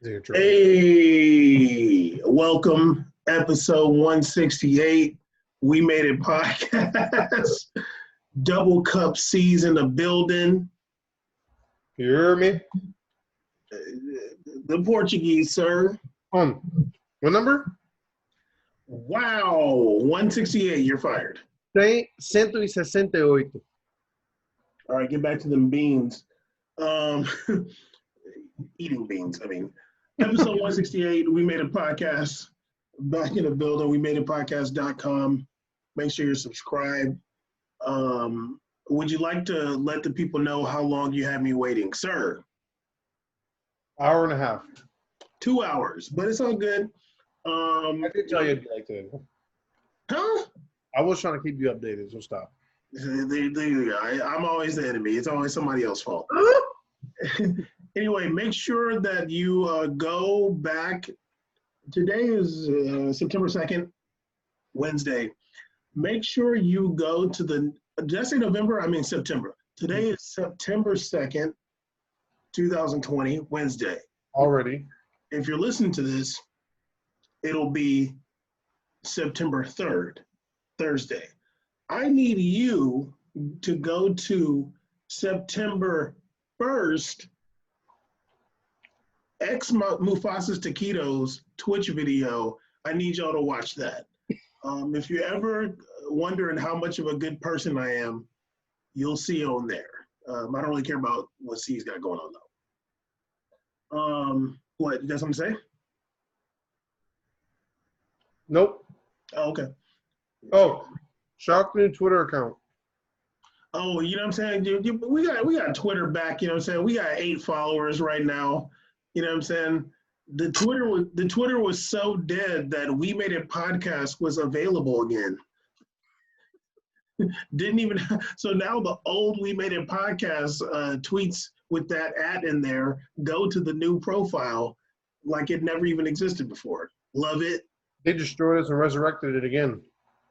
Hey, welcome, episode 168. We made it podcast. Double Cup season of building. You hear me? The Portuguese, sir. What number? Wow, 168. You're fired. 168. All right, get back to them beans. Eating beans. Episode 168. We made a podcast. Back in the building. We made a podcast.com. Make sure you're subscribed. Would you like to let the people know how long you had me waiting, sir? Hour and a half. 2 hours, but it's all good. I did tell you I'd be like that. Huh? I was trying to keep you updated, so stop. I'm always the enemy. It's always somebody else's fault. Anyway, make sure that you go back. Today is September 2nd, Wednesday. Make sure you go to the, did I say November? I mean September. Today is September 2nd, 2020, Wednesday. Already. If you're listening to this, it'll be September 3rd, Thursday. I need you to go to September 1st, Ex Mufasa's Taquitos Twitch video. I need y'all to watch that. If you're ever wondering how much of a good person I am, you'll see on there. I don't really care about what C's got going on though. What, you got something to say? Nope. Oh, okay. Oh, shout to the Twitter account. Oh, you know what I'm saying? We got Twitter back, you know what I'm saying? We got 8 followers right now. You know what I'm saying? The Twitter was so dead that We Made It podcast was available again. Didn't even, so now the old We Made It podcast tweets with that @ in there go to the new profile like it never even existed before. Love it. They destroyed us and resurrected it again.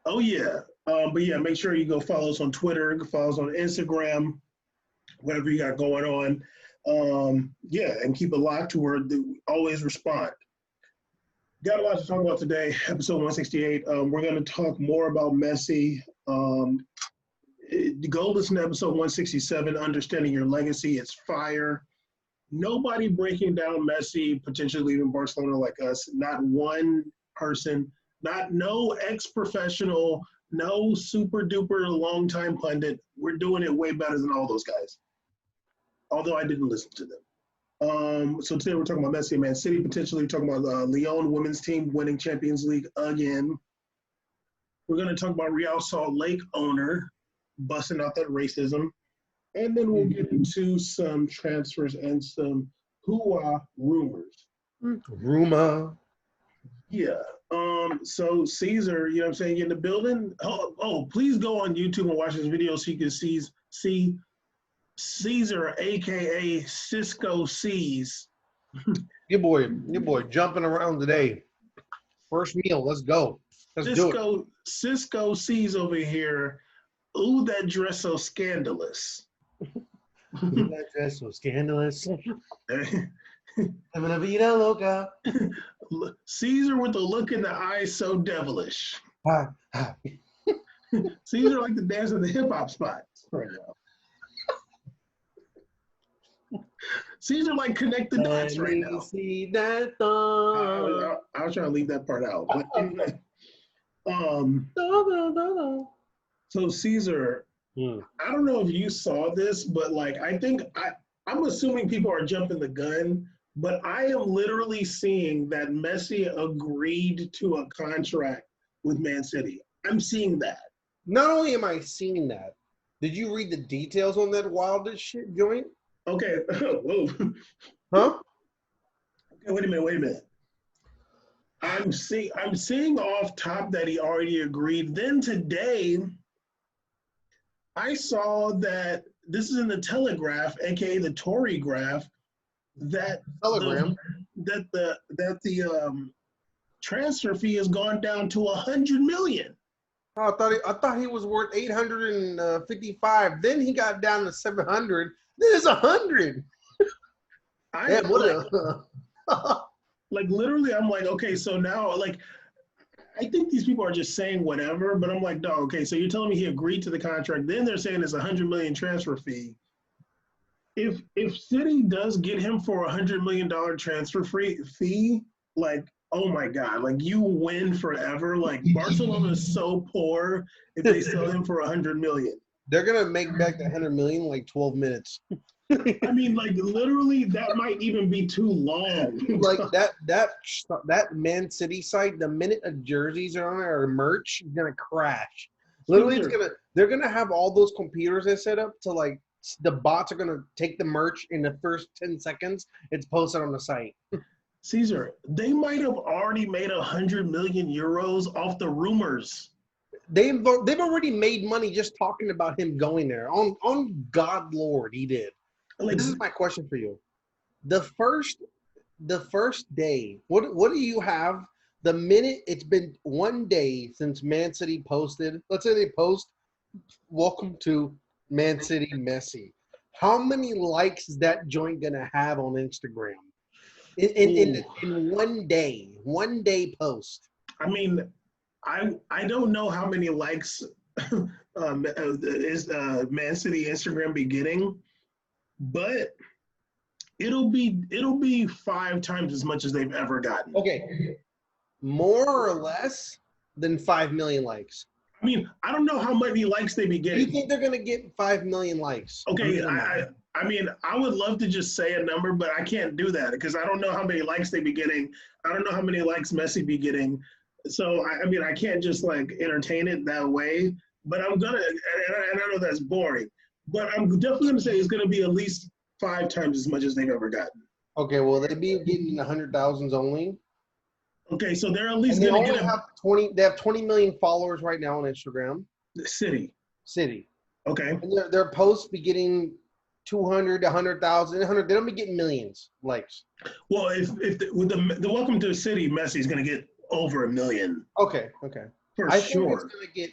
Oh yeah. But yeah, make sure you go follow us on Twitter, follow us on Instagram, whatever you got going on. Yeah, and keep it locked to where they always respond. Got a lot to talk about today, episode 168. We're going to talk more about Messi. Go listen to episode 167, Understanding Your Legacy. It's fire. Nobody breaking down Messi, potentially leaving Barcelona like us. Not one person. No ex-professional, no super-duper long-time pundit. We're doing it way better than all those guys. Although I didn't listen to them. So today we're talking about Messi and Man City, potentially talking about Lyon women's team winning Champions League again. We're going to talk about Real Salt Lake owner busting out that racism. And then we'll get into some transfers and some hoo-ah rumors. Rumor. Yeah. So Caesar, you know what I'm saying, in the building. Oh, please go on YouTube and watch this video so you can see Caesar, aka Cisco C's. Your boy jumping around today. First meal, let's go. Let's do it. Cisco C's over here. Ooh, that dress so scandalous. Ooh, that dress so scandalous. Having a vida loca. Caesar with the look in the eyes so devilish. Ah. Caesar like to dance at the hip hop spots right now. Caesar like connect the dots right now. See that I was trying to leave that part out. But anyway, so Caesar, I don't know if you saw this, but like I'm assuming people are jumping the gun, but I am literally seeing that Messi agreed to a contract with Man City. I'm seeing that. Not only am I seeing that, did you read the details on that wildest shit joint? Okay. Whoa. Huh? Okay, wait a minute. I'm seeing off top that he already agreed. Then today, I saw that this is in the Telegraph, aka the Tory Graph, that Telegram. The transfer fee has gone down to $100 million. Oh, I thought he was worth 855. Then he got down to 700. Then it's 100. Like literally, I'm like, okay, so now like I think these people are just saying whatever, but I'm like, no, okay, so you're telling me he agreed to the contract. Then they're saying it's $100 million transfer fee. If City does get him for $100 million transfer fee, like, oh my God, like you win forever. Like Barcelona is so poor if they sell him for $100 million. They're gonna make back the 100 million in like 12 minutes. I mean, like literally, that might even be too long. Like that Man City site, the minute a jerseys are on it or merch, is gonna crash. Literally, they're gonna have all those computers they set up to like the bots are gonna take the merch in the first 10 seconds. It's posted on the site. Caesar, they might have already made 100 million euros off the rumors. They've already made money just talking about him going there. On God Lord, he did. Like, this is my question for you. The first day, what do you have the minute it's been 1 day since Man City posted? Let's say they post, "Welcome to Man City Messi." How many likes is that joint gonna have on Instagram in 1 day? 1 day post. I mean, I don't know how many likes is Man City Instagram be getting, but it'll be 5 times as much as they've ever gotten. Okay, more or less than 5 million likes. I mean, I don't know how many likes they be getting. Do you think they're gonna get 5 million likes? Okay, I mean, I would love to just say a number, but I can't do that because I don't know how many likes they be getting. I don't know how many likes Messi be getting. So I mean, I can't just like entertain it that way. But I'm gonna, and I know that's boring, but I'm definitely gonna say it's gonna be at least 5 times as much as they've ever gotten. Okay, well they be getting 100,000s only. Okay, so they're at least gonna get have 20. They have 20 million followers right now on Instagram. City. Okay. And their posts be getting 200, 100,000, 100. They don't be getting millions likes. Well, with the Welcome to the City, Messi's gonna get over 1 million. Okay. For I sure. think it's gonna get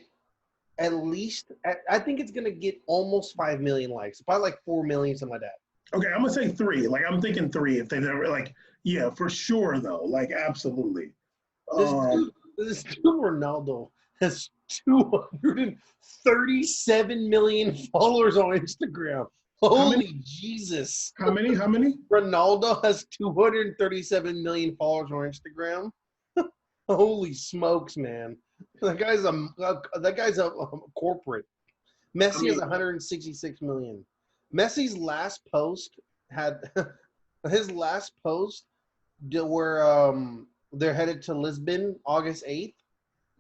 at least. I think it's gonna get almost 5 million likes. Probably like 4 million, something like that. Okay, I'm gonna say 3. Like I'm thinking 3 if they've ever like. Yeah, for sure though. Like absolutely. This dude Ronaldo has 237 million followers on Instagram. Holy Jesus. How many? Ronaldo has 237 million followers on Instagram. Holy smokes, man. That guy's a corporate. Messi has 166 million. Messi's last post had his last post where they're headed to Lisbon August 8th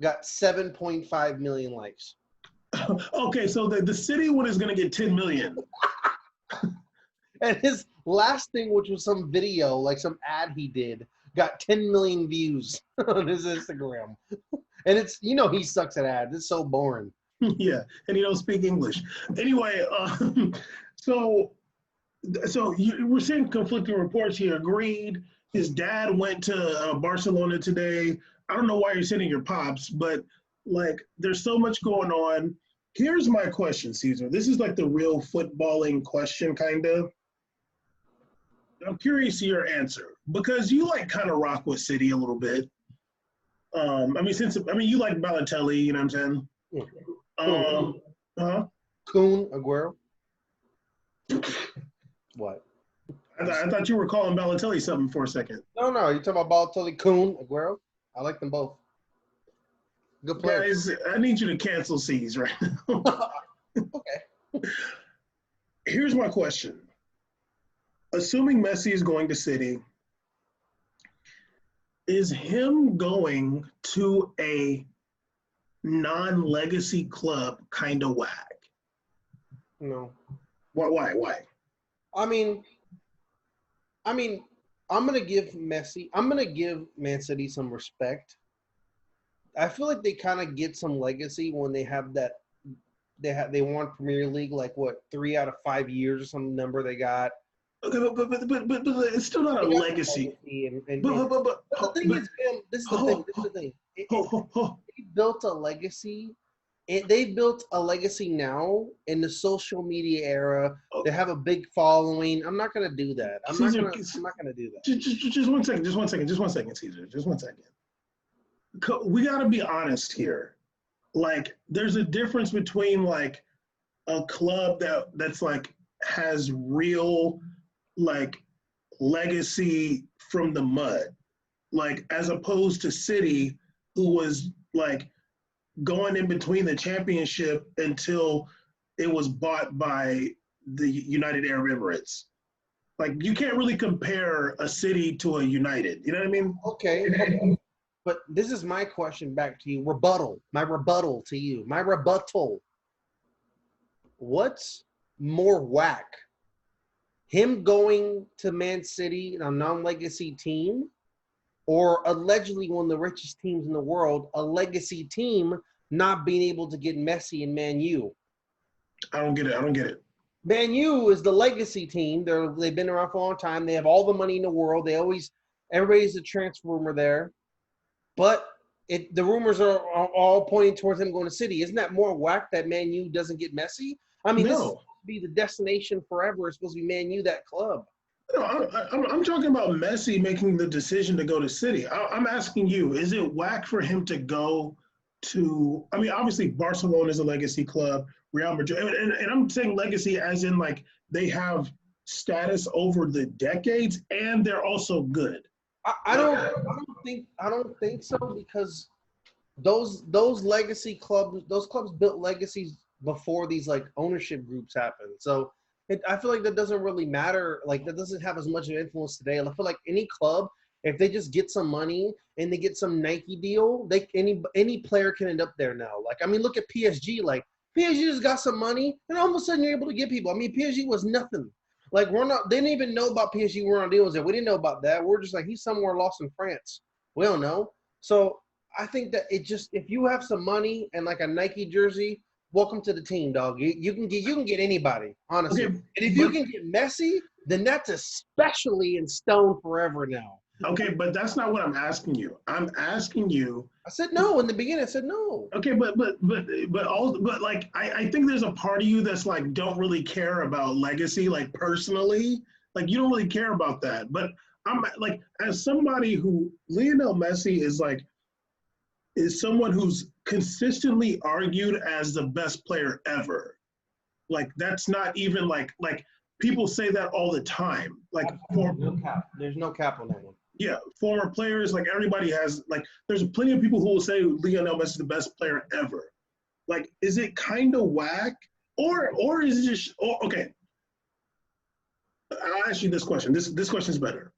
got 7.5 million likes. Okay, so the city one is going to get 10 million. And his last thing, which was some video, like some ad he did, got 10 million views on his Instagram. And it's, he sucks at ads. It's so boring. Yeah, and he don't speak English. Anyway, so we're seeing conflicting reports. He agreed. His dad went to Barcelona today. I don't know why you're sending your pops, but like there's so much going on. Here's my question, Caesar. This is like the real footballing question, kind of. I'm curious to your answer because you like kind of rock with City a little bit. I mean, you like Balotelli, you know what I'm saying? Kun Aguero. What? I thought you were calling Balotelli something for a second. No, you're talking about Balotelli, Kun Aguero. I like them both. Good players. Guys, I need you to cancel C's right now. Okay. Here's my question. Assuming Messi is going to City, is him going to a non-legacy club kind of whack? No. Why? I mean, I'm gonna give Man City some respect. I feel like they kind of get some legacy when they have that. They won Premier League like what 3 out of 5 years or some number they got. Okay, but it's still not a legacy. But the thing is, this is the thing. They built a legacy They built a legacy now in the social media era. They have a big following. I'm not gonna do that. Caesar, I'm not gonna do that. just 1 second, just 1 second, just 1 second, Caesar, just 1 second. We got to be honest here. Like, there's a difference between like a club that's like has real like legacy from the mud, like as opposed to City, who was like going in between the championship until it was bought by the United Arab Emirates. Like, you can't really compare a City to a United. You know what I mean? Okay. But this is my question back to you. Rebuttal. My rebuttal to you. My rebuttal. What's more whack? Him going to Man City, a non-legacy team, or allegedly one of the richest teams in the world, a legacy team not being able to get Messi and Man U? I don't get it. Man U is the legacy team. They've been around for a long time. They have all the money in the world. Everybody's a transfer rumor there. But the rumors are all pointing towards him going to City. Isn't that more whack that Man U doesn't get Messi? I mean, This is supposed to be the destination forever. It's supposed to be Man U, that club. No, I'm talking about Messi making the decision to go to City. I'm asking you, is it whack for him to go to? I mean, obviously Barcelona is a legacy club, Real Madrid, and I'm saying legacy as in like they have status over the decades, and they're also good. I don't think so, because those legacy clubs, those clubs built legacies before these like ownership groups happened. So I feel like that doesn't really matter. Like, that doesn't have as much of influence today. And I feel like any club, if they just get some money and they get some Nike deal, any player can end up there now. Like, I mean, look at PSG. Like, PSG just got some money, and all of a sudden you're able to get people. I mean, PSG was nothing. Like, they didn't even know about PSG. We're on deals there. We didn't know about that. We're just like, he's somewhere lost in France. We don't know. So I think that if you have some money and like a Nike jersey, welcome to the team, dog. You can get anybody, honestly. Okay, and if you can get Messi, then that's especially in stone forever now. Okay, but that's not what I'm asking you. I'm asking you. I said no in the beginning. I said no. Okay, but like I think there's a part of you that's like don't really care about legacy, like personally, like you don't really care about that. But I'm like, as somebody who Lionel Messi is someone who's consistently argued as the best player ever. Like, that's not even like people say that all the time. Like, there's no cap on that one. Yeah, former players, like everybody has, like, there's plenty of people who will say Lionel Messi is the best player ever. Like, is it kind of whack, or is it just okay? I'll ask you this question. This question is better.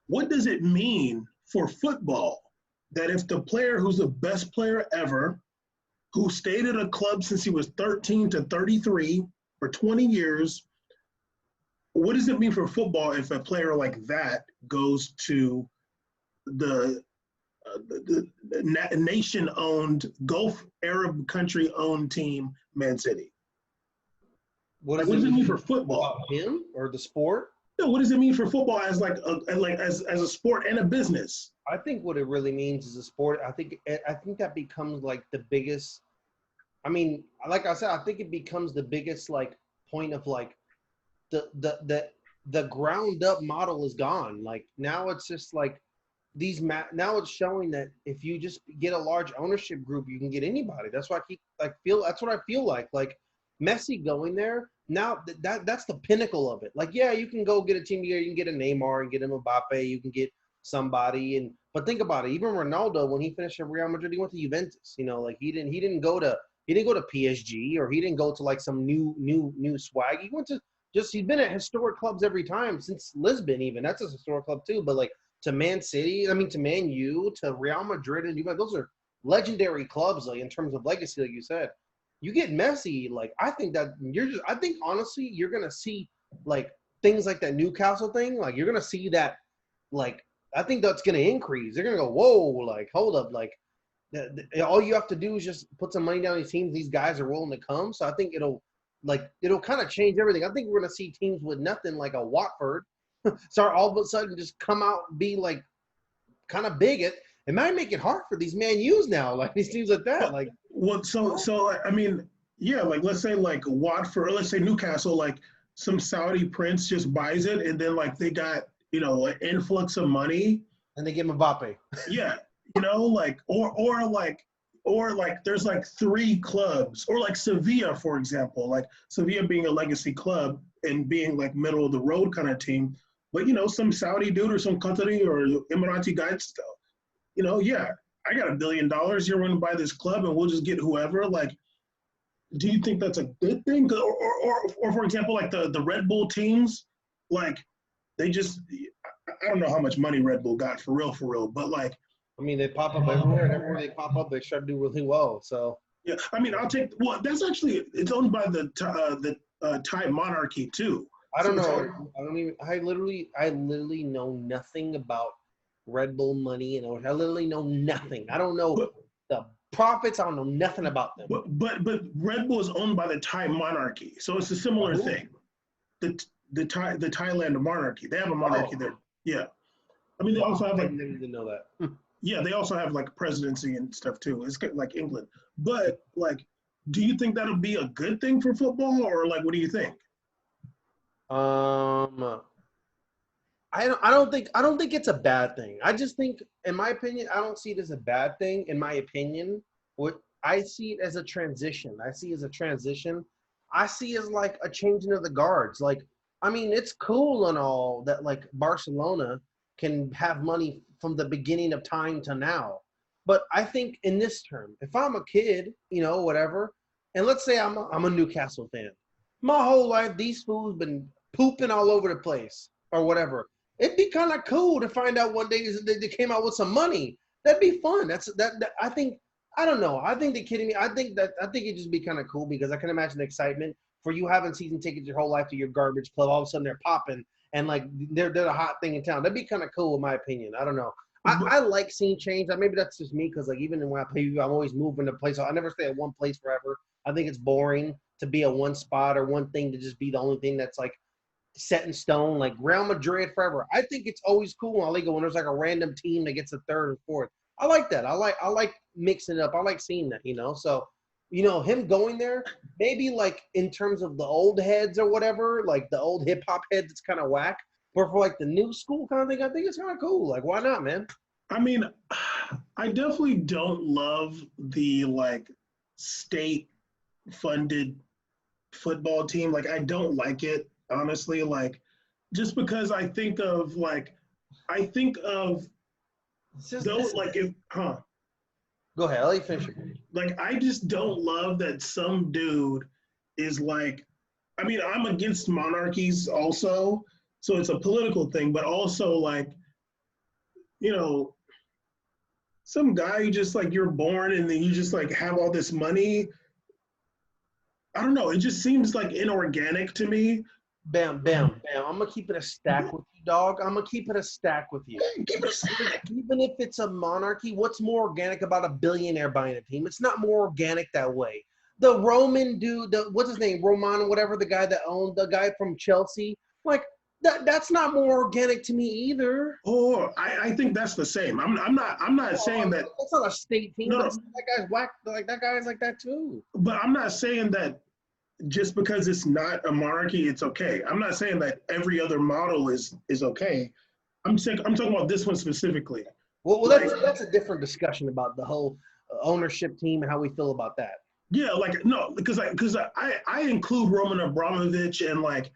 What does it mean for football that if the player who's the best player ever, who stayed at a club since he was 13 to 33 for 20 years, what does it mean for football if a player like that goes to the nation-owned, Gulf Arab country-owned team, Man City? What does it mean for football? About him or the sport? No, what does it mean for football as as a sport and a business? I think what it really means is a sport. I think that becomes like the biggest. I mean, like I said, I think it becomes the biggest like point of like the ground up model is gone. Like, now it's just like now it's showing that if you just get a large ownership group, you can get anybody. That's why that's what I feel like. Like, Messi going there now, that's the pinnacle of it. Like, yeah, you can go get a team here, you can get a Neymar and get a Mbappe, you can get somebody, but think about it. Even Ronaldo, when he finished at Real Madrid, he went to Juventus. You know, like he didn't go to PSG, or he didn't go to like some new swag. He went to he's been at historic clubs every time since Lisbon. Even that's a historic club too. But like, to Man City, I mean, to Man U, to Real Madrid, and Juventus, those are legendary clubs, like in terms of legacy, like you said. You get Messi, like, I think honestly you're gonna see like things like that Newcastle thing. Like, you're gonna see that, like, I think that's gonna increase. They're gonna go, whoa, like, hold up, like, all you have to do is just put some money down these teams. These guys are willing to come. So I think it'll kind of change everything. I think we're gonna see teams with nothing, like a Watford, start all of a sudden just come out and be like kind of big. It might make it hard for these Man U's now, like these teams like that. Like, Well, so I mean, yeah, like let's say like Watford, or let's say Newcastle, like some Saudi prince just buys it, and then like they got an influx of money. And they give him Mbappe. Yeah, like or like there's like three clubs, or like Sevilla, for example, like Sevilla being a legacy club and being like middle of the road kind of team, but some Saudi dude or some Qatari or Emirati guy still, yeah, I got $1 billion. You're going to buy this club, and we'll just get whoever. Like, do you think that's a good thing? Or for example, like the Red Bull teams, like they just, I don't know how much money Red Bull got for real, but like, I mean, they pop up everywhere, and everywhere they pop up, they start to do really well. So yeah, I mean, well, that's actually, it's owned by the Thai monarchy too. I So don't it's know. I don't even. I literally know nothing about Red Bull money, and I literally know nothing. I don't know but, the profits. I don't know nothing about them. but Red Bull is owned by the Thai monarchy, so it's a similar Who? thing. The Thailand monarchy, they have a monarchy Oh, there. Yeah, I mean, they also wow! have I like, didn't know that. yeah, they also have like presidency and stuff too. It's like England. But like, do you think that'll be a good thing for football, or like, what do you think? Um, I don't think it's a bad thing. I just think, in my opinion, I don't see it as a bad thing. In my opinion, what I see it as a transition. I see it as a transition. I see it as like a changing of the guards. Like, I mean, it's cool and all that like Barcelona can have money from the beginning of time to now. But I think in this term, if I'm a kid, whatever, and let's say I'm a Newcastle fan, my whole life these fools been pooping all over the place or whatever. It'd be kind of cool to find out one day that they came out with some money. That'd be fun. That I think. I don't know. I think they're kidding me. I think it'd just be kind of cool because I can imagine the excitement for you having season tickets your whole life to your garbage club. All of a sudden they're popping and like they're the hot thing in town. That'd be kind of cool in my opinion. I don't know. I like seeing change. Maybe that's just me because like even when I play, I'm always moving to place. I never stay at one place forever. I think it's boring to be at one spot or one thing to just be the only thing that's like set in stone, like Real Madrid forever. I think it's always cool in La Liga when there's like a random team that gets a third or fourth. I like that. I like mixing it up. I like seeing that. So, him going there, maybe like in terms of the old heads or whatever, like the old hip hop heads, it's kind of whack. But for like the new school kind of thing, I think it's kind of cool. Like, why not, man? I mean, I definitely don't love the like state funded football team. Like, I don't like it, honestly. Like, just because I think of It's just those, like, if, go ahead. I'll let you finish it. like, I just don't love that some dude is like, I mean, I'm against monarchies also. So it's a political thing, but also like, you know, some guy you just like, you're born and then you just like have all this money. I don't know. It just seems like inorganic to me. Bam, bam, bam. I'm gonna keep it a stack with you, dog. I'm gonna keep it a stack with you. Give it a stack. Even if it's a monarchy, what's more organic about a billionaire buying a team? It's not more organic that way. The Roman dude, what's his name, Roman, whatever, the guy that owned the guy from Chelsea, like that's not more organic to me either. Or I think that's the same. I'm not saying that. That's not a state team, No, but no, that guy's whack. Like that guy's like that too. but I'm not saying that just because it's not a monarchy, it's okay. I'm not saying that every other model is okay. I'm talking about this one specifically. Well, Like, that's a different discussion about the whole ownership team and how we feel about that. yeah, like no, because I include Roman Abramovich and like,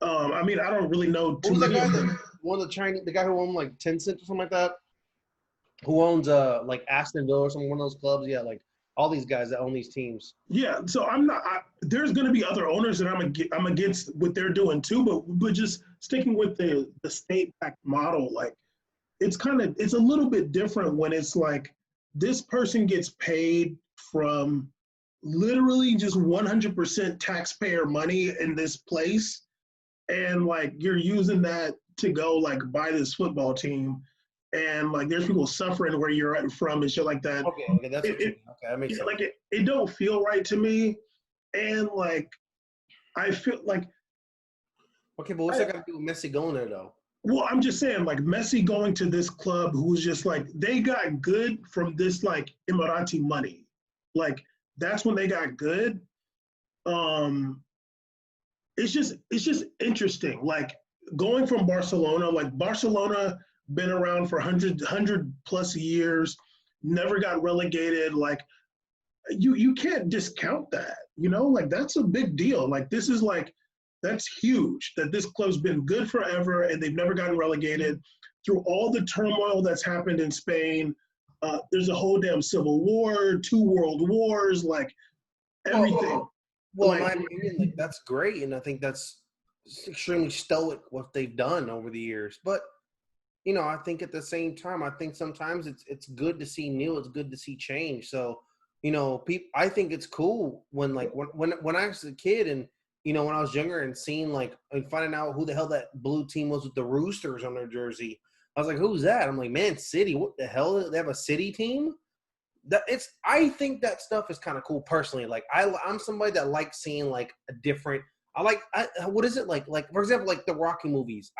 I mean, I don't really know What too was that many guy of that them. one of the Chinese, the guy who owned like Tencent or something like that? Who owns like Aston Villa or some one of those clubs? Yeah, like all these guys that own these teams. Yeah, so I'm not. There's going to be other owners that I'm against what they're doing too, but just sticking with the state backed model, like it's a little bit different when it's like this person gets paid from literally just 100% taxpayer money in this place, and like you're using that to go like buy this football team, and like there's people suffering where you're at from and shit like that. Okay, that's It, what you it mean. Okay, that makes yeah, sense. like it don't feel right to me, and like I feel like Okay, but what's I, that got to do with Messi going there though? well, I'm just saying, like Messi going to this club who's just like they got good from this like Emirati money. Like that's when they got good. Um, it's just interesting. Like going from Barcelona, like Barcelona been around for 100 plus years, never got relegated. Like you can't discount that. Like that's a big deal. Like this is like that's huge that this club's been good forever and they've never gotten relegated through all the turmoil that's happened in Spain. There's a whole damn civil war, 2 world wars, like everything. Well, in Like my opinion, like that's great, and I think that's extremely stoic what they've done over the years. But I think at the same time, I think sometimes it's good to see new, it's good to see change. So, I think it's cool when like when I was a kid and when I was younger and seeing like and finding out who the hell that blue team was with the Roosters on their jersey. I was like, who's that? I'm like, Man City. What the hell? They have a city team? I think that stuff is kind of cool personally. Like I'm somebody that likes seeing like a different. What is it like for example, like the Rocky movies.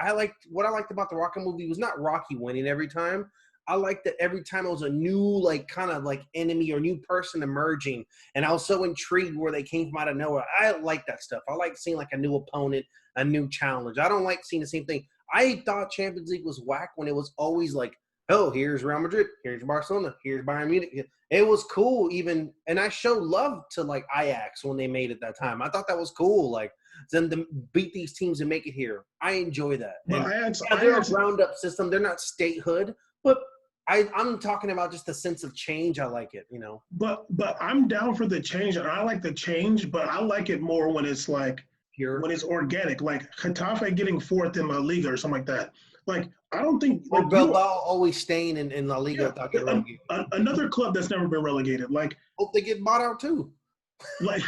What I liked about the Rocky movie was not Rocky winning every time. I liked that every time it was a new like kind of like enemy or new person emerging, and I was so intrigued where they came from out of nowhere. I like that stuff. I like seeing like a new opponent, a new challenge. I don't like seeing the same thing. I thought Champions League was whack when it was always like, oh, here's Real Madrid, here's Barcelona, here's Bayern Munich. It was cool even, and I showed love to like Ajax when they made it that time. I thought that was cool, like them to beat these teams and make it here. I enjoy that. But And they're a ground-up system. They're not statehood, but I'm talking about just the sense of change. I like it, But I'm down for the change, and I like the change, but I like it more when it's like Pure. when it's organic, like Getafe getting fourth in La Liga or something like that. Like I don't think Or like Bilbao always staying in La Liga without getting relegated. Another club that's never been relegated. Like Hope they get bought out too. like,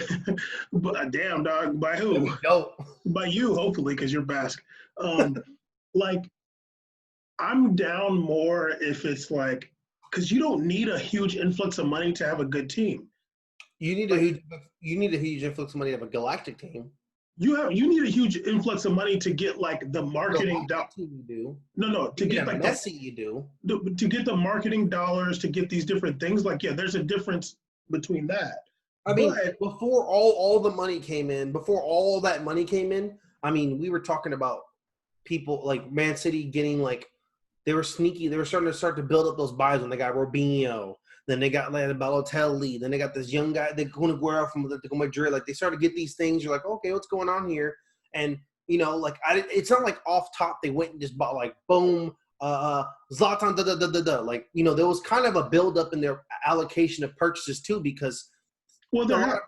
but damn dog, by who? By you, hopefully, because you're Basque. Like I'm down more if it's like because you don't need a huge influx of money to have a good team. You need a huge influx of money to have a galactic team. You need a huge influx of money to get like the marketing You do. No, to get like Messi, you do. To get the marketing dollars to get these different things. Like, yeah, there's a difference between that. I mean, before all the money came in, before all that money came in, I mean, we were talking about people like Man City getting like they were sneaky. They were starting to build up those buys when they got Robinho. Then they got like Balotelli. Then they got this young guy, the Kun Aguero from Atletico Madrid. Like they started to get these things. You're like, okay, what's going on here? And like it's not like off top they went and just bought like boom, Zlatan, Like there was kind of a build up in their allocation of purchases too because the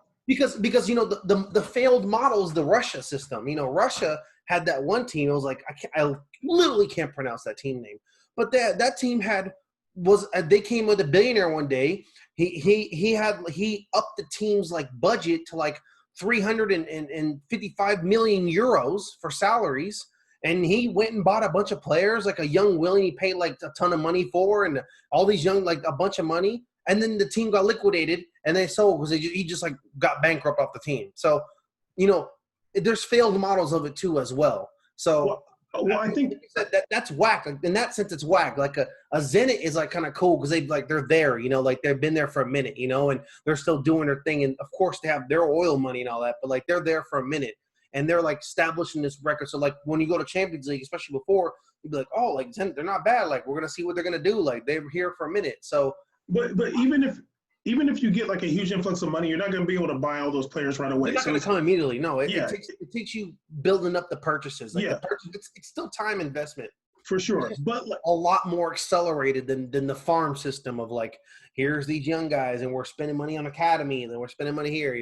failed model is the Russia system. Russia had that one team. It was like I literally can't pronounce that team name, but that team they came with a billionaire one day. He upped the team's like budget to like 355 million euros for salaries, and he went and bought a bunch of players like a young Willie. He paid like a ton of money for, and all these young like a bunch of money, and then the team got liquidated and they sold because he just like got bankrupt off the team. So there's failed models of it too as well. So. Well, I think that's whack. Like, in that sense, it's whack. Like a Zenit is like kind of cool because they're there, like they've been there for a minute, and they're still doing their thing. And of course, they have their oil money and all that, but like they're there for a minute and they're like establishing this record. So like when you go to Champions League, especially before, you'd be like, oh, like Zenit, they're not bad. Like we're gonna see what they're gonna do. Like they were here for a minute. So, but even if you get like a huge influx of money, you're not going to be able to buy all those players right away. It's not going to come immediately. No, it takes you building up the purchases. Like it's still time investment. For sure. But a lot more accelerated than the farm system of like, here's these young guys and we're spending money on academy and then we're spending money here,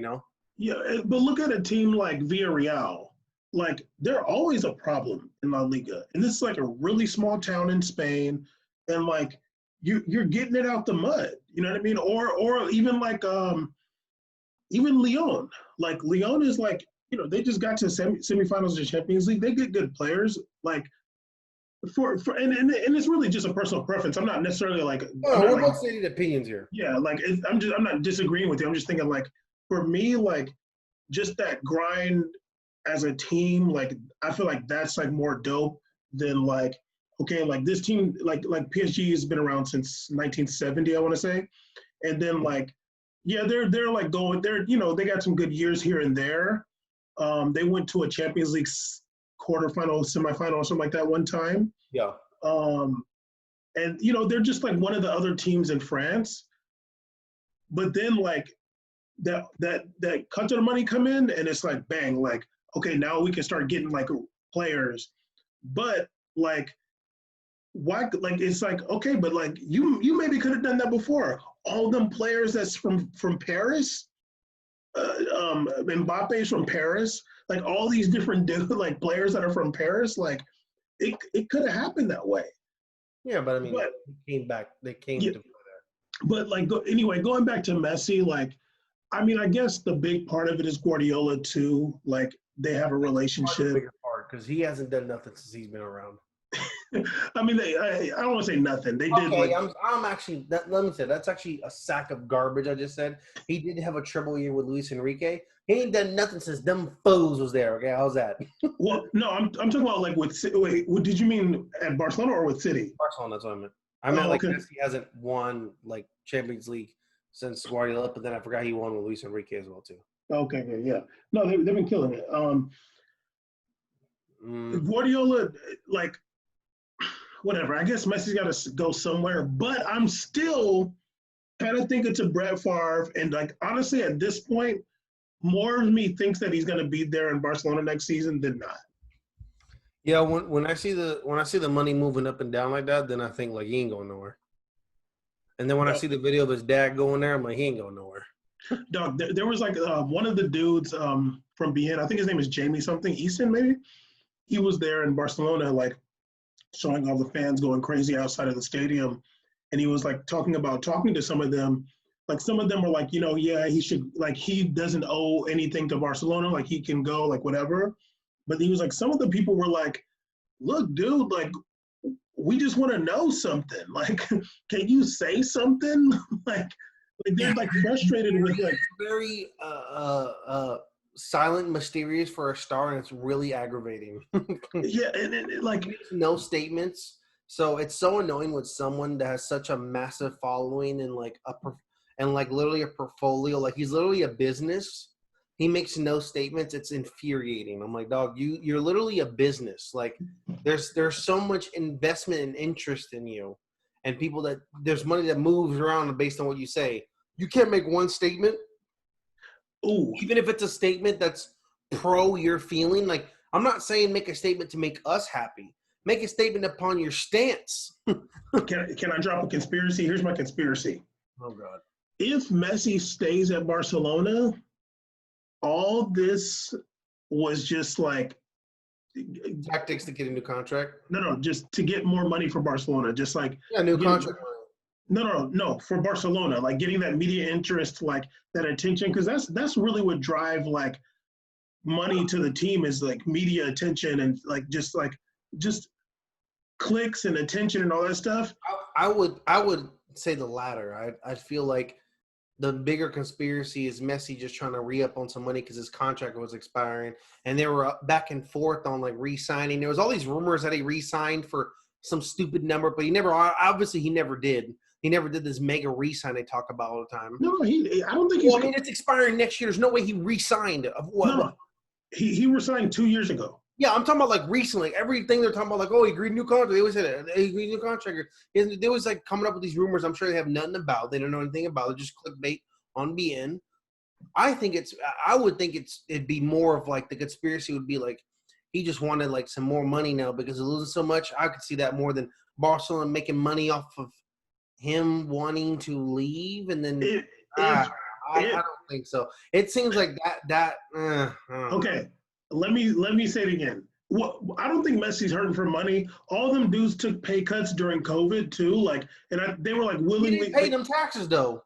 Yeah, but look at a team like Villarreal. Like they're always a problem in La Liga. And this is like a really small town in Spain. And like, you're getting it out the mud, you know what I mean? Or even like even Lyon. Like Lyon is like, they just got to semifinals of the Champions League. They get good players. Like and it's really just a personal preference. I'm not necessarily like we're both stating opinions here. Yeah, like I'm not disagreeing with you. I'm just thinking like for me, like just that grind as a team, like I feel like that's like more dope than like okay, like this team, like PSG has been around since 1970, I want to say, and then like Yeah, they're like going. They got some good years here and there. They went to a Champions League quarterfinal, semifinal, or something like that one time. Yeah. Um, and they're just like one of the other teams in France. But then like that cut of the money come in, and it's like bang, like okay, now we can start getting like players. But like why? Like it's like okay, but like you maybe could have done that before. All them players that's from Paris, Mbappe's from Paris, like all these different like players that are from Paris, like it could have happened that way. Yeah, but I mean, But they came back. They came yeah, to. but like anyway, going back to Messi, like I mean, I guess the big part of it is Guardiola too. Like they have a The relationship. bigger part because he hasn't done nothing since he's been around. I mean, I don't want to say nothing. They did Okay, like I'm actually let me say that's actually a sack of garbage. I just said he did have a trouble year with Luis Enrique. He ain't done nothing since them fools was there. Okay, how's that? well, no, I'm talking about like with wait, what did you mean at Barcelona or with City? Barcelona, that's what I meant. I meant Oh, like okay, Messi hasn't won like Champions League since Guardiola, but then I forgot he won with Luis Enrique as well too. okay, okay, yeah. No, they've been killing it. Mm, Guardiola, like whatever. I guess Messi's got to go somewhere, but I'm still kind of thinking to Brett Favre, and like honestly, at this point, more of me thinks that he's going to be there in Barcelona next season than not. yeah, when I see the money moving up and down like that, then I think like he ain't going nowhere. And then when I No, see the video of his dad going there, I'm like, he ain't going nowhere. dog, there was like one of the dudes from BN, I think his name is Jamie something, Easton maybe. He was there in Barcelona, like showing all the fans going crazy outside of the stadium. And he was like talking to some of them. Like some of them were like, yeah, he should, like, he doesn't owe anything to Barcelona. Like he can go, like, whatever. But he was like, some of the people were like, look, dude, like, we just want to know something. Like, can you say something? like they're like frustrated with like Very silent, mysterious for a star, and it's really aggravating. yeah, and like He makes no statements, so it's so annoying with someone that has such a massive following and like and like literally a portfolio. Like he's literally a business. He makes no statements. It's infuriating. I'm like, dog, you're literally a business. Like there's so much investment and interest in you, and people that there's money that moves around based on what you say. You can't make one statement ooh, even if it's a statement that's pro your feeling. Like I'm not saying make a statement to make us happy. Make a statement upon your stance. can I drop a conspiracy? Here's my conspiracy. Oh God. If Messi stays at Barcelona, all this was just like Tactics to get a new contract. no, just to get more money for Barcelona. Just like Yeah, new getting contract. no for Barcelona, like getting that media interest, like that attention, because that's really what drive like money to the team is like media attention and just clicks and attention and all that stuff. I would say the latter. I feel like the bigger conspiracy is Messi just trying to re-up on some money because his contract was expiring, and they were back and forth on like re-signing. There was all these rumors that he re-signed for some stupid number, but he never did. He never did this mega re-sign they talk about all the time. No, I don't think Well, I mean, it's expiring next year. There's no way he re-signed. Of what? no, he resigned 2 years ago. Yeah, I'm talking about like recently. Like, everything they're talking about, like, oh, he agreed new contract. They always said it. He agreed new contract. They always like coming up with these rumors. I'm sure they have nothing about. They don't know anything about it. Just clickbait on BN. I would think it'd be more of like the conspiracy would be like he just wanted like some more money now because he's losing so much. I could see that more than Barcelona making money off of him wanting to leave, and then It, I, if I it, don't think so. It seems like that. I don't know. okay, let me say it again. What I don't think Messi's hurting for money. All them dudes took pay cuts during COVID too. Like, and they were like He didn't willingly. pay them taxes though.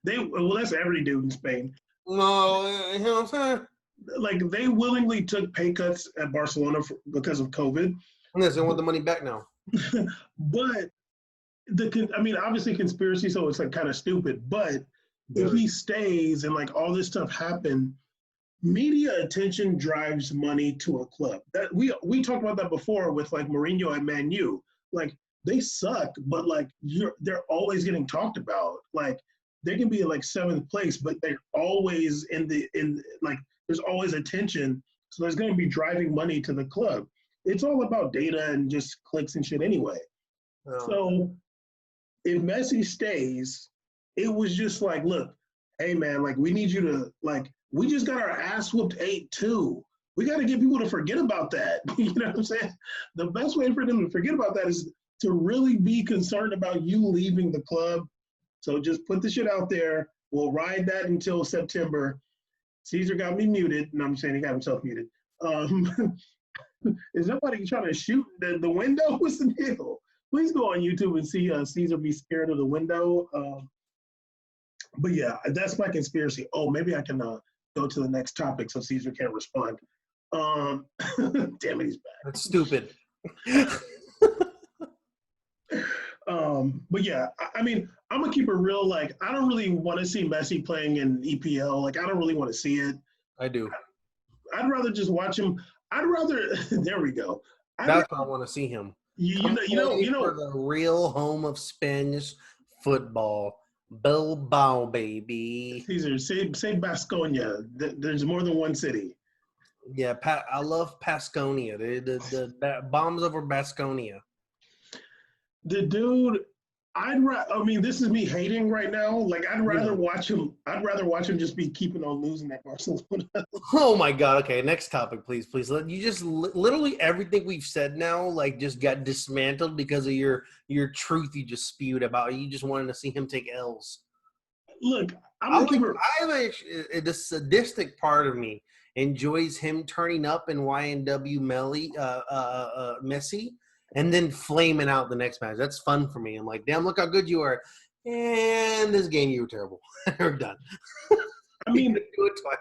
Well, that's every dude in Spain. No, you know what I'm saying? Like they willingly took pay cuts at Barcelona because of COVID. Unless they want the money back now. But I mean, obviously conspiracy, so it's like kind of stupid. But if Very. he stays and like all this stuff happened, media attention drives money to a club. That we talked about that before with like Mourinho at Man U. Like they suck, but like they're always getting talked about. Like they can be in like seventh place, but they're always there's always attention. So there's going to be driving money to the club. It's all about data and just clicks and shit anyway. So if Messi stays, it was just like, look, hey man, like we need you to we just got our ass whooped 8-2. We got to get people to forget about that. You know what I'm saying? The best way for them to forget about that is to really be concerned about you leaving the club. So just put the shit out there. We'll ride that until September. Caesar got me muted. No, I'm saying he got himself muted. Is nobody trying to shoot the window? What's the deal? Please go on YouTube and see Caesar be scared of the window. But yeah, that's my conspiracy. Oh, maybe I can go to the next topic so Caesar can't respond. Damn it, he's back. That's stupid. But yeah, I mean, I'm gonna keep it real. Like, I don't really want to see Messi playing in EPL. Like, I don't really want to see it. I do. I'd rather just watch him. I'd rather. There we go. That's why I want to see him. You know, for the real home of Spanish football, Bilbao, baby. Caesar, say Baskonia. There's more than one city. Yeah, I love Pasconia. The bombs over Baskonia. The dude, I mean, this is me hating right now. Like, I'd rather watch him. I'd rather watch him just be keeping on losing at Barcelona. Oh my God! Okay, next topic, please. You just literally everything we've said now, like, just got dismantled because of your truth you just spewed about. You just wanted to see him take L's. Look, the sadistic part of me enjoys him turning up in YNW Messi. And then flaming out the next match. That's fun for me. I'm like, damn, look how good you are. And this game, you were terrible. We're done. I mean, do it twice.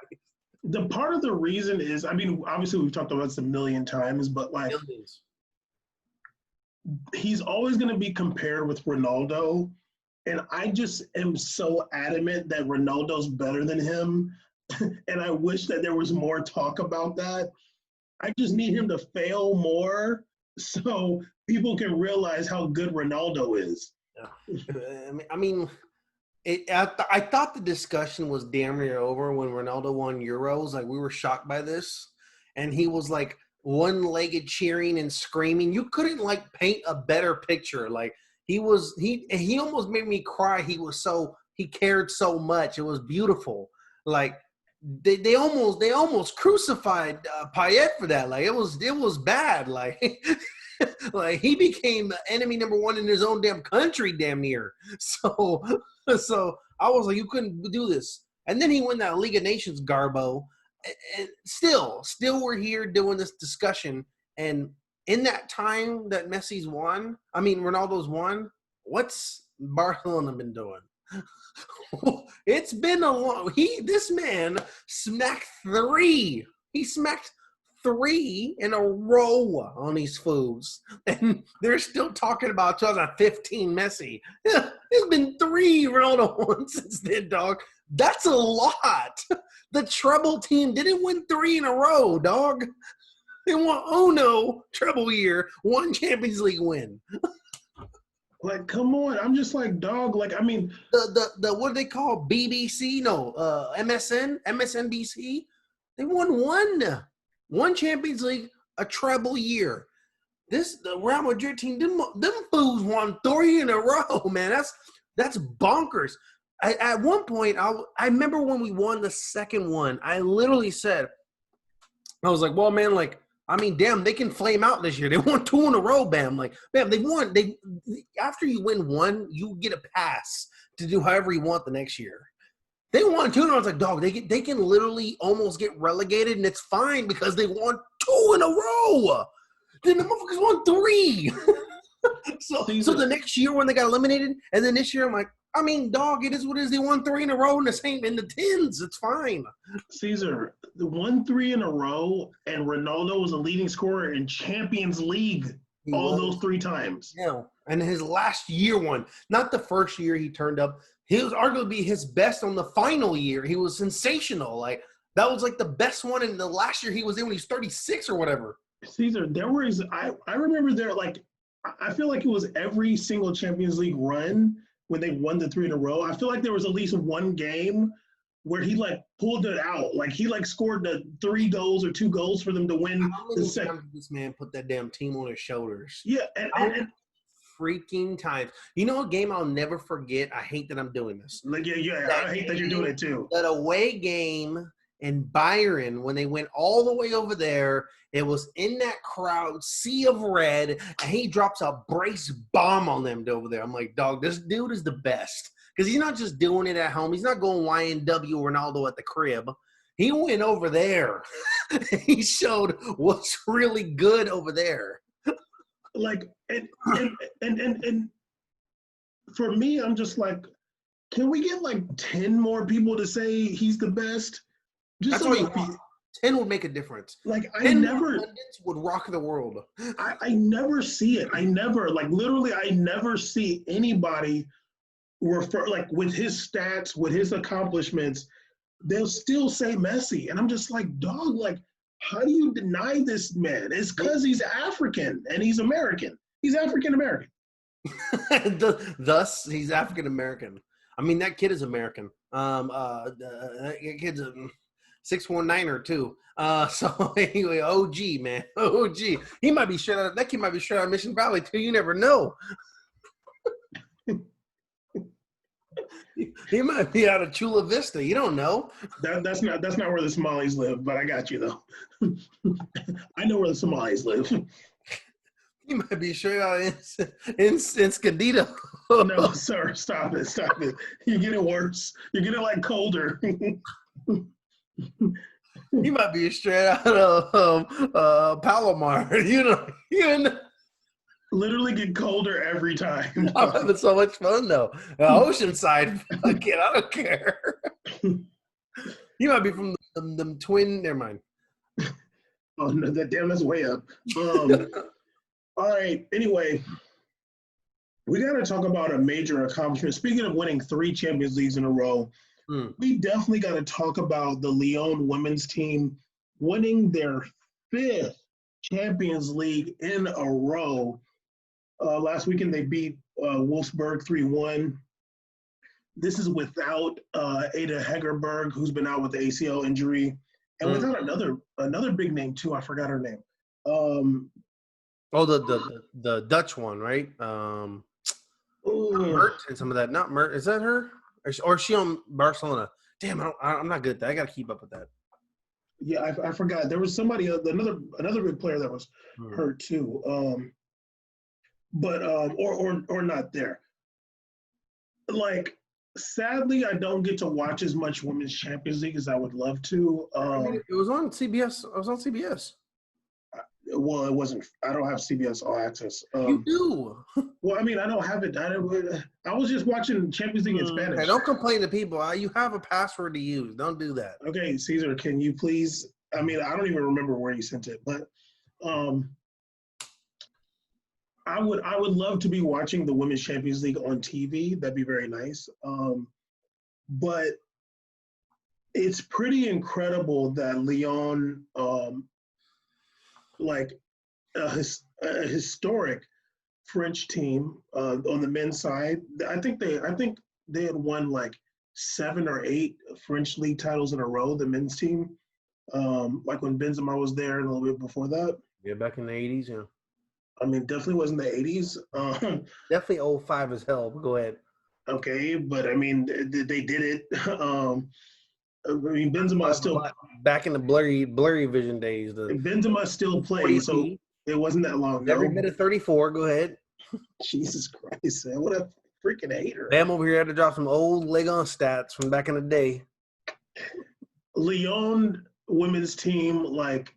The part of the reason is, I mean, obviously we've talked about this a million times, but like, he's always going to be compared with Ronaldo. And I just am so adamant that Ronaldo's better than him. And I wish that there was more talk about that. I just need him to fail more so people can realize how good Ronaldo is. I mean, I thought the discussion was damn near over when Ronaldo won Euros. Like, we were shocked by this. And he was, like, one-legged cheering and screaming. You couldn't, like, paint a better picture. Like, he almost made me cry. He cared so much. It was beautiful. Like, they almost crucified Payet for that. Like, it was bad. Like, like, he became enemy number one in his own damn country, damn near. So I was like, you couldn't do this. And then he won that League of Nations garbo, and still we're here doing this discussion. And in that time that Ronaldo's won, what's Barcelona been doing? It's been a long. This man smacked 3. He smacked 3 in a row on these fools, and they're still talking about 2015 Messi. It's been 3 Ronaldo ones since then, dog. That's a lot. The treble team didn't win 3 in a row, dog. They won treble year, 1 Champions League win. Like, come on. I'm just like, dog, like, I mean. The what do they call BBC? No, MSNBC. They won 1 Champions League, a treble year. The Real Madrid team, them fools won 3 in a row, man. That's bonkers. At one point, I remember when we won the second one, I literally said, I was like, well, man, like, I mean, damn, they can flame out this year. They won 2 in a row, bam. Like, bam, they won. After you win 1, you get a pass to do however you want the next year. They won 2, and I was like, dog, they can literally almost get relegated, and it's fine because they won 2 in a row. Then the motherfuckers won 3. So the next year when they got eliminated, and then this year I'm like, I mean, dog, it is what it is. They won 3 in a row in the 10s. It's fine. Caesar, the 3 in a row, and Ronaldo was a leading scorer in Champions League those 3 times. Yeah, and his last year one, not the first year he turned up. He was arguably his best on the final year. He was sensational. Like, that was like the best one in the last year he was in when he was 36 or whatever. Caesar, I remember I feel like it was every single Champions League run when they won the 3 in a row. I feel like there was at least one game where he like pulled it out. Like he like scored the 3 goals or 2 goals for them to win How the many second. times did this man put that damn team on his shoulders? Yeah, and Freaking times. You know a game I'll never forget? I hate that I'm doing this. like yeah, That I hate that you're doing it too. That away game in Byron, when they went all the way over there, it was in that crowd, sea of red, and he drops a brace bomb on them over there. I'm like, dog, this dude is the best. Because he's not just doing it at home. He's not going YNW Ronaldo at the crib. He went over there. He showed what's really good over there. Like and for me, I'm just like, can we get like 10 more people to say he's the best? Just That's so all you want. 10 would make a difference. Like I 10 never would rock the world. I never see it. I never like literally I never see anybody refer like with his stats, with his accomplishments, they'll still say Messi. And I'm just like, dog, like, how do you deny this man? It's because he's African and he's American. He's African American. Thus, he's African American. I mean, that kid is American. That kid's a 619er too. So anyway, OG man, OG. He might be straight out. That kid might be straight out of Mission Valley too. You never know. He might be out of Chula Vista. You don't know. That's not where the Somalis live, but I got you though. I know where the Somalis live. He might be straight out in Scadito. No, sir, stop it. You're getting worse. You're getting like colder. He might be straight out of Palomar. You know. Literally get colder every time. I'm having so much fun though. Oceanside, fucking, I don't care. You might be from the twin. Never mind. Oh no, that's way up. All right. Anyway, we got to talk about a major accomplishment. Speaking of winning 3 Champions Leagues in a row, we definitely got to talk about the Lyon women's team winning their 5th Champions League in a row. Last weekend, they beat Wolfsburg 3-1. This is without Ada Hegerberg, who's been out with the ACL injury, and without another big name too. I forgot her name. The Dutch one, right? Mert and some of that. Not Mert. Is that her? Or is she on Barcelona? Damn, I'm not good at that. I got to keep up with that. Yeah, I forgot. There was somebody, another big player that was hurt too. Or not there. Like, sadly, I don't get to watch as much Women's Champions League as I would love to. It was on CBS. I was on CBS. Well, it wasn't. I don't have CBS All Access. You do. Well, I mean, I don't have it. I was just watching Champions League in Spanish. Okay, don't complain to people. You have a password to use. Don't do that. Okay, Caesar, can you please? I mean, I don't even remember where you sent it, but I would love to be watching the Women's Champions League on TV. That'd be very nice. But it's pretty incredible that Lyon, like a historic French team on the men's side. I think they had won like 7 or 8 French league titles in a row. The men's team, like when Benzema was there and a little bit before that. Yeah, back in the 80s, yeah. I mean, definitely wasn't the 80s. Definitely 05 as hell. But go ahead. Okay, but I mean, they did it. I mean, Benzema still back in the blurry vision days. Benzema still plays, so it wasn't that long ago. Every minute 34. Go ahead. Jesus Christ, man. What a freaking hater. Bam over here had to drop some old Legon stats from back in the day. Lyon women's team, like,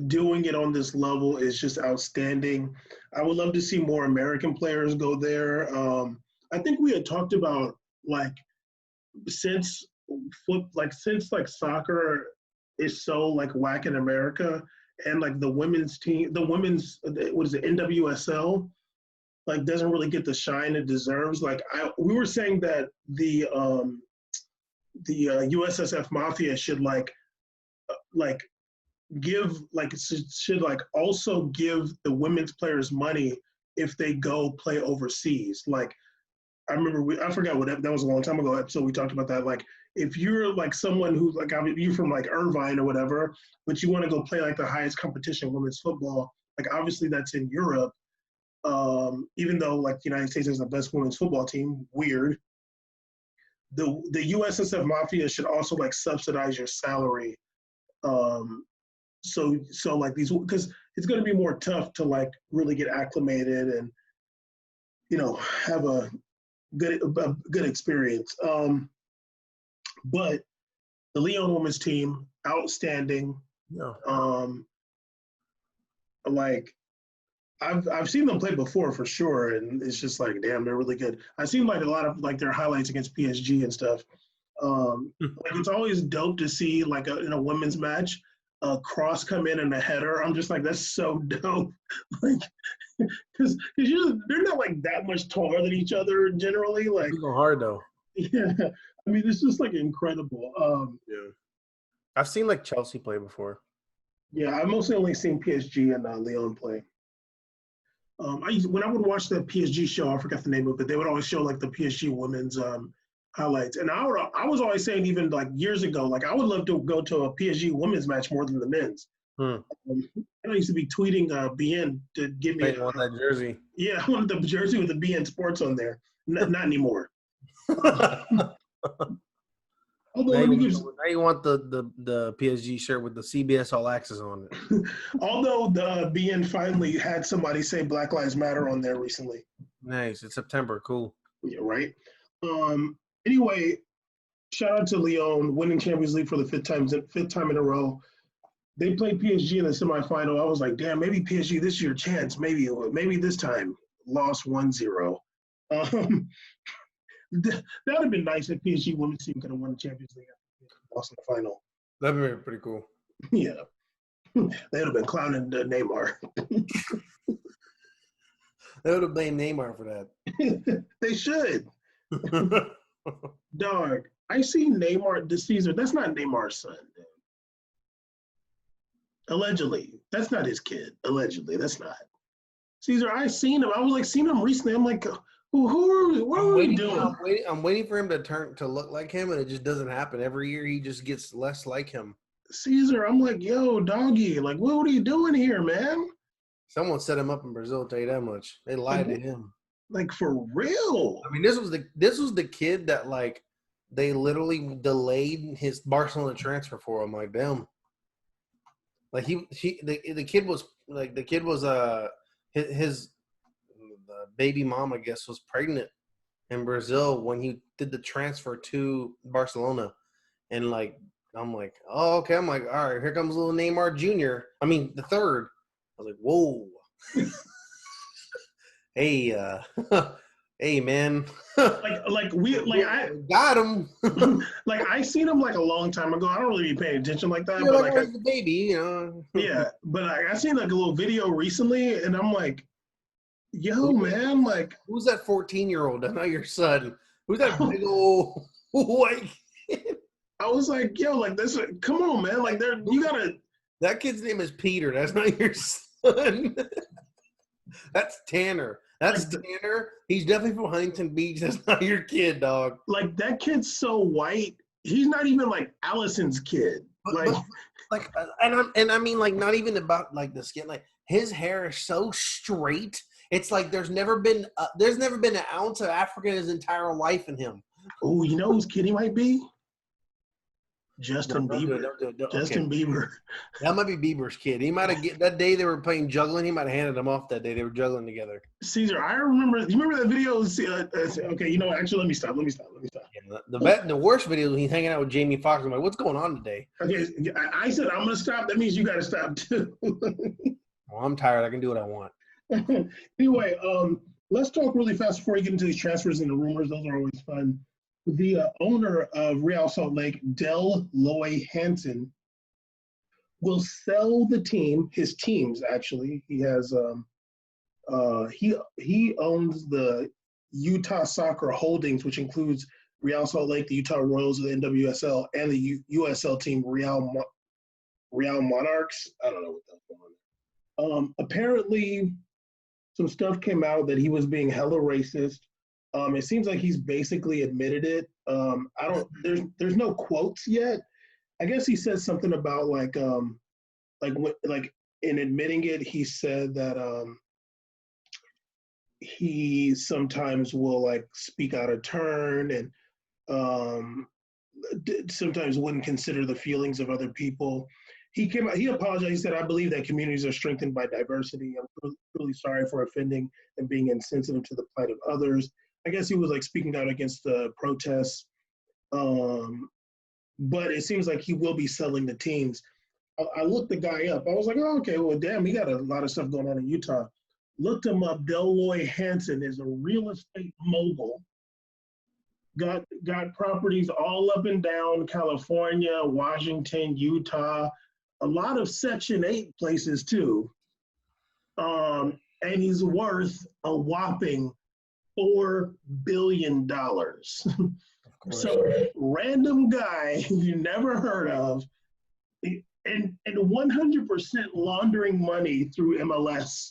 doing it on this level is just outstanding. I would love to see more American players go there. I think we had talked about, like, since soccer is so like whack in America, and like the women's team, what is it, NWSL, like doesn't really get the shine it deserves. Like we were saying that the USSF Mafia should should also give the women's players money if they go play overseas. Like I remember I forgot what that was a long time ago episode we talked about that. Like if you're like someone who's like you're from like Irvine or whatever, but you want to go play like the highest competition women's football, like obviously that's in Europe. Even though like the United States has the best women's football team, weird. The USSF Mafia should also like subsidize your salary. Um, so like these because it's going to be more tough to like really get acclimated and have a good experience. But the Lyon women's team, outstanding. Yeah. Like I've seen them play before for sure, and it's just like, damn, they're really good. I've seen like a lot of like their highlights against PSG and stuff. Like it's always dope to see like in a women's match, a cross come in and a header. I'm just like, that's so dope. Like, because they're not like that much taller than each other generally. Like, it's hard though. Yeah, I mean, it's just like incredible. Yeah, I've seen like Chelsea play before. Yeah, I've mostly only seen PSG and Lyon play. When I would watch the PSG show, I forgot the name of it. They would always show like the PSG women's highlights, and I was always saying even like years ago, like I would love to go to a PSG women's match more than the men's. I used to be tweeting BN to give me that jersey. Yeah, I wanted the jersey with the BN Sports on there. Not anymore. Although now you want the PSG shirt with the CBS All Access on it. Although the BN finally had somebody say Black Lives Matter on there recently. Nice. It's September. Cool. Yeah, right. Anyway, shout out to Lyon winning Champions League for the fifth time in a row. They played PSG in the semifinal. I was like, damn, maybe PSG this year chance. Maybe this time. Lost 1-0. That would have been nice if PSG women's team could have won the Champions League after lost in the final. That would have been pretty cool. Yeah. They would have been clowning Neymar. They would have blamed Neymar for that. They should. Dog, I see Neymar this season. That's not Neymar's son. Dude. Allegedly. That's not his kid. Allegedly. That's not. Caesar, I seen him. I was like, seeing him recently. I'm like, what are we doing? I'm waiting for him to look like him, and it just doesn't happen. Every year he just gets less like him. Caesar, I'm like, yo, doggy, like, what are you doing here, man? Someone set him up in Brazil, I'll tell you that much. They lied to him. Like, for real. I mean, this was the kid that, like, they literally delayed his Barcelona transfer for him. Like, damn. Like, the kid was his baby mom, I guess, was pregnant in Brazil when he did the transfer to Barcelona. And, like, I'm like, oh, okay. I'm like, all right, here comes little Neymar Jr. I mean, the third. I was like, whoa. Hey, hey, man. I got him. Like, I seen him, like, a long time ago. I don't really be paying attention like that. You're but like the baby, you know. Yeah, but I seen, like, a little video recently, and I'm like, yo, man, like. Who's that 14-year-old? That's not your son. Who's that big old white kid? I was like, yo, like, this, come on, man. Like, you gotta. That kid's name is Peter. That's not your son. That's Tanner. That's Tanner. He's definitely from Huntington Beach. That's not your kid, dog. Like, that kid's so white. He's not even like Allison's kid. And I mean, like, not even about like the skin. Like, his hair is so straight. It's like there's never been an ounce of Africa in his entire life in him. Oh, you know whose kid he might be? Justin Bieber. Justin Bieber. That might be Bieber's kid. He might have that day they were playing juggling. He might have handed him off that day. They were juggling together. Caesar, I remember. You remember that video? Okay, you know, actually, let me stop. Yeah, the worst video is he's hanging out with Jamie Foxx. I'm like, what's going on today? Okay, I said I'm gonna stop. That means you got to stop too. Well, I'm tired. I can do what I want. Anyway, let's talk really fast before we get into these transfers and the rumors. Those are always fun. The owner of Real Salt Lake, Del Loy Hansen, will sell the team. His teams, actually. He has he owns the Utah Soccer Holdings, which includes Real Salt Lake, the Utah Royals of the NWSL, and the USL team Real Monarchs. I don't know what that's going on. Apparently, some stuff came out that he was being hella racist It seems like he's basically admitted it. I don't. There's no quotes yet. I guess he said something about like in admitting it, he said that he sometimes will like speak out of turn and um, sometimes wouldn't consider the feelings of other people. He came out, he apologized. He said, I believe that communities are strengthened by diversity. I'm really sorry for offending and being insensitive to the plight of others. I guess he was like speaking out against the protests. Um, but it seems like he will be selling the teams. I looked the guy up. I was like, oh, okay, well, damn, he got a lot of stuff going on in Utah. Looked him up. Deloy Hansen is a real estate mogul. Got properties all up and down California, Washington, Utah, a lot of Section 8 places too. And he's worth a whopping $4 billion. So random guy you never heard of, and 100% laundering money through MLS,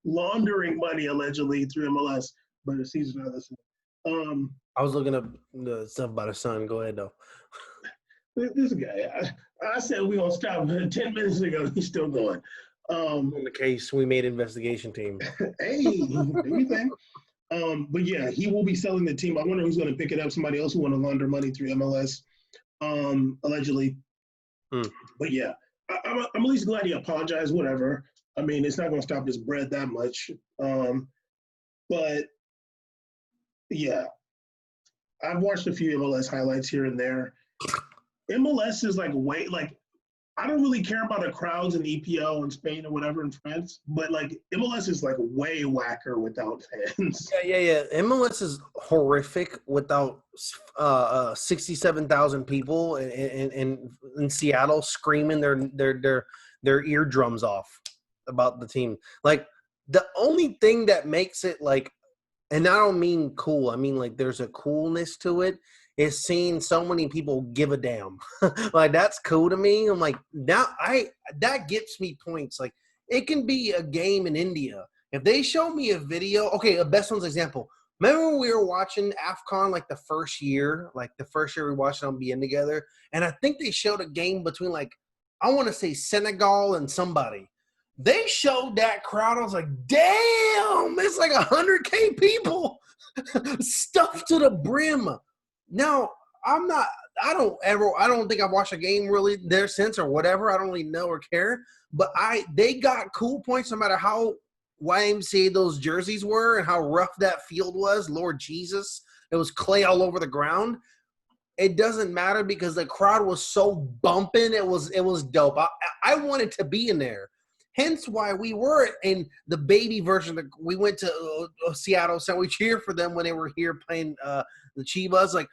laundering money allegedly through MLS. But the season's not listening. I was looking up the stuff about his son. Go ahead though. This guy, I said we gonna stop 10 minutes ago. He's still going. On the case, we made investigation team. Hey, do you think? But yeah, he will be selling the team. I wonder who's going to pick it up. Somebody else who want to launder money through MLS, allegedly. But yeah, I'm at least glad he apologized. Whatever. I mean, it's not going to stop his bread that much. But yeah, I've watched a few MLS highlights here and there. MLS is like way like I don't really care about the crowds in EPL in Spain or whatever in France, but like MLS is like way whacker without fans. Yeah. MLS is horrific without 67,000 people in Seattle screaming their eardrums off about the team. Like the only thing that makes it like, and I don't mean cool, I mean like there's a coolness to it, is seeing so many people give a damn. Like that's cool to me. I'm like, now that gets me points. Like it can be a game in India. If they show me a video, okay, a best one's example. Remember when we were watching AFCON like the first year we watched it on being together, and I think they showed a game between like I want to say Senegal and somebody. They showed that crowd. I was like, damn, it's like 100K people stuffed to the brim. Now, I don't think I've watched a game really there since or whatever. I don't really know or care. But they got cool points no matter how YMCA those jerseys were and how rough that field was. Lord Jesus, it was clay all over the ground. It doesn't matter because the crowd was so bumping. It was dope. I wanted to be in there. Hence why we were in the baby version. We went to Seattle, so we cheered for them when they were here playing the Chivas. Like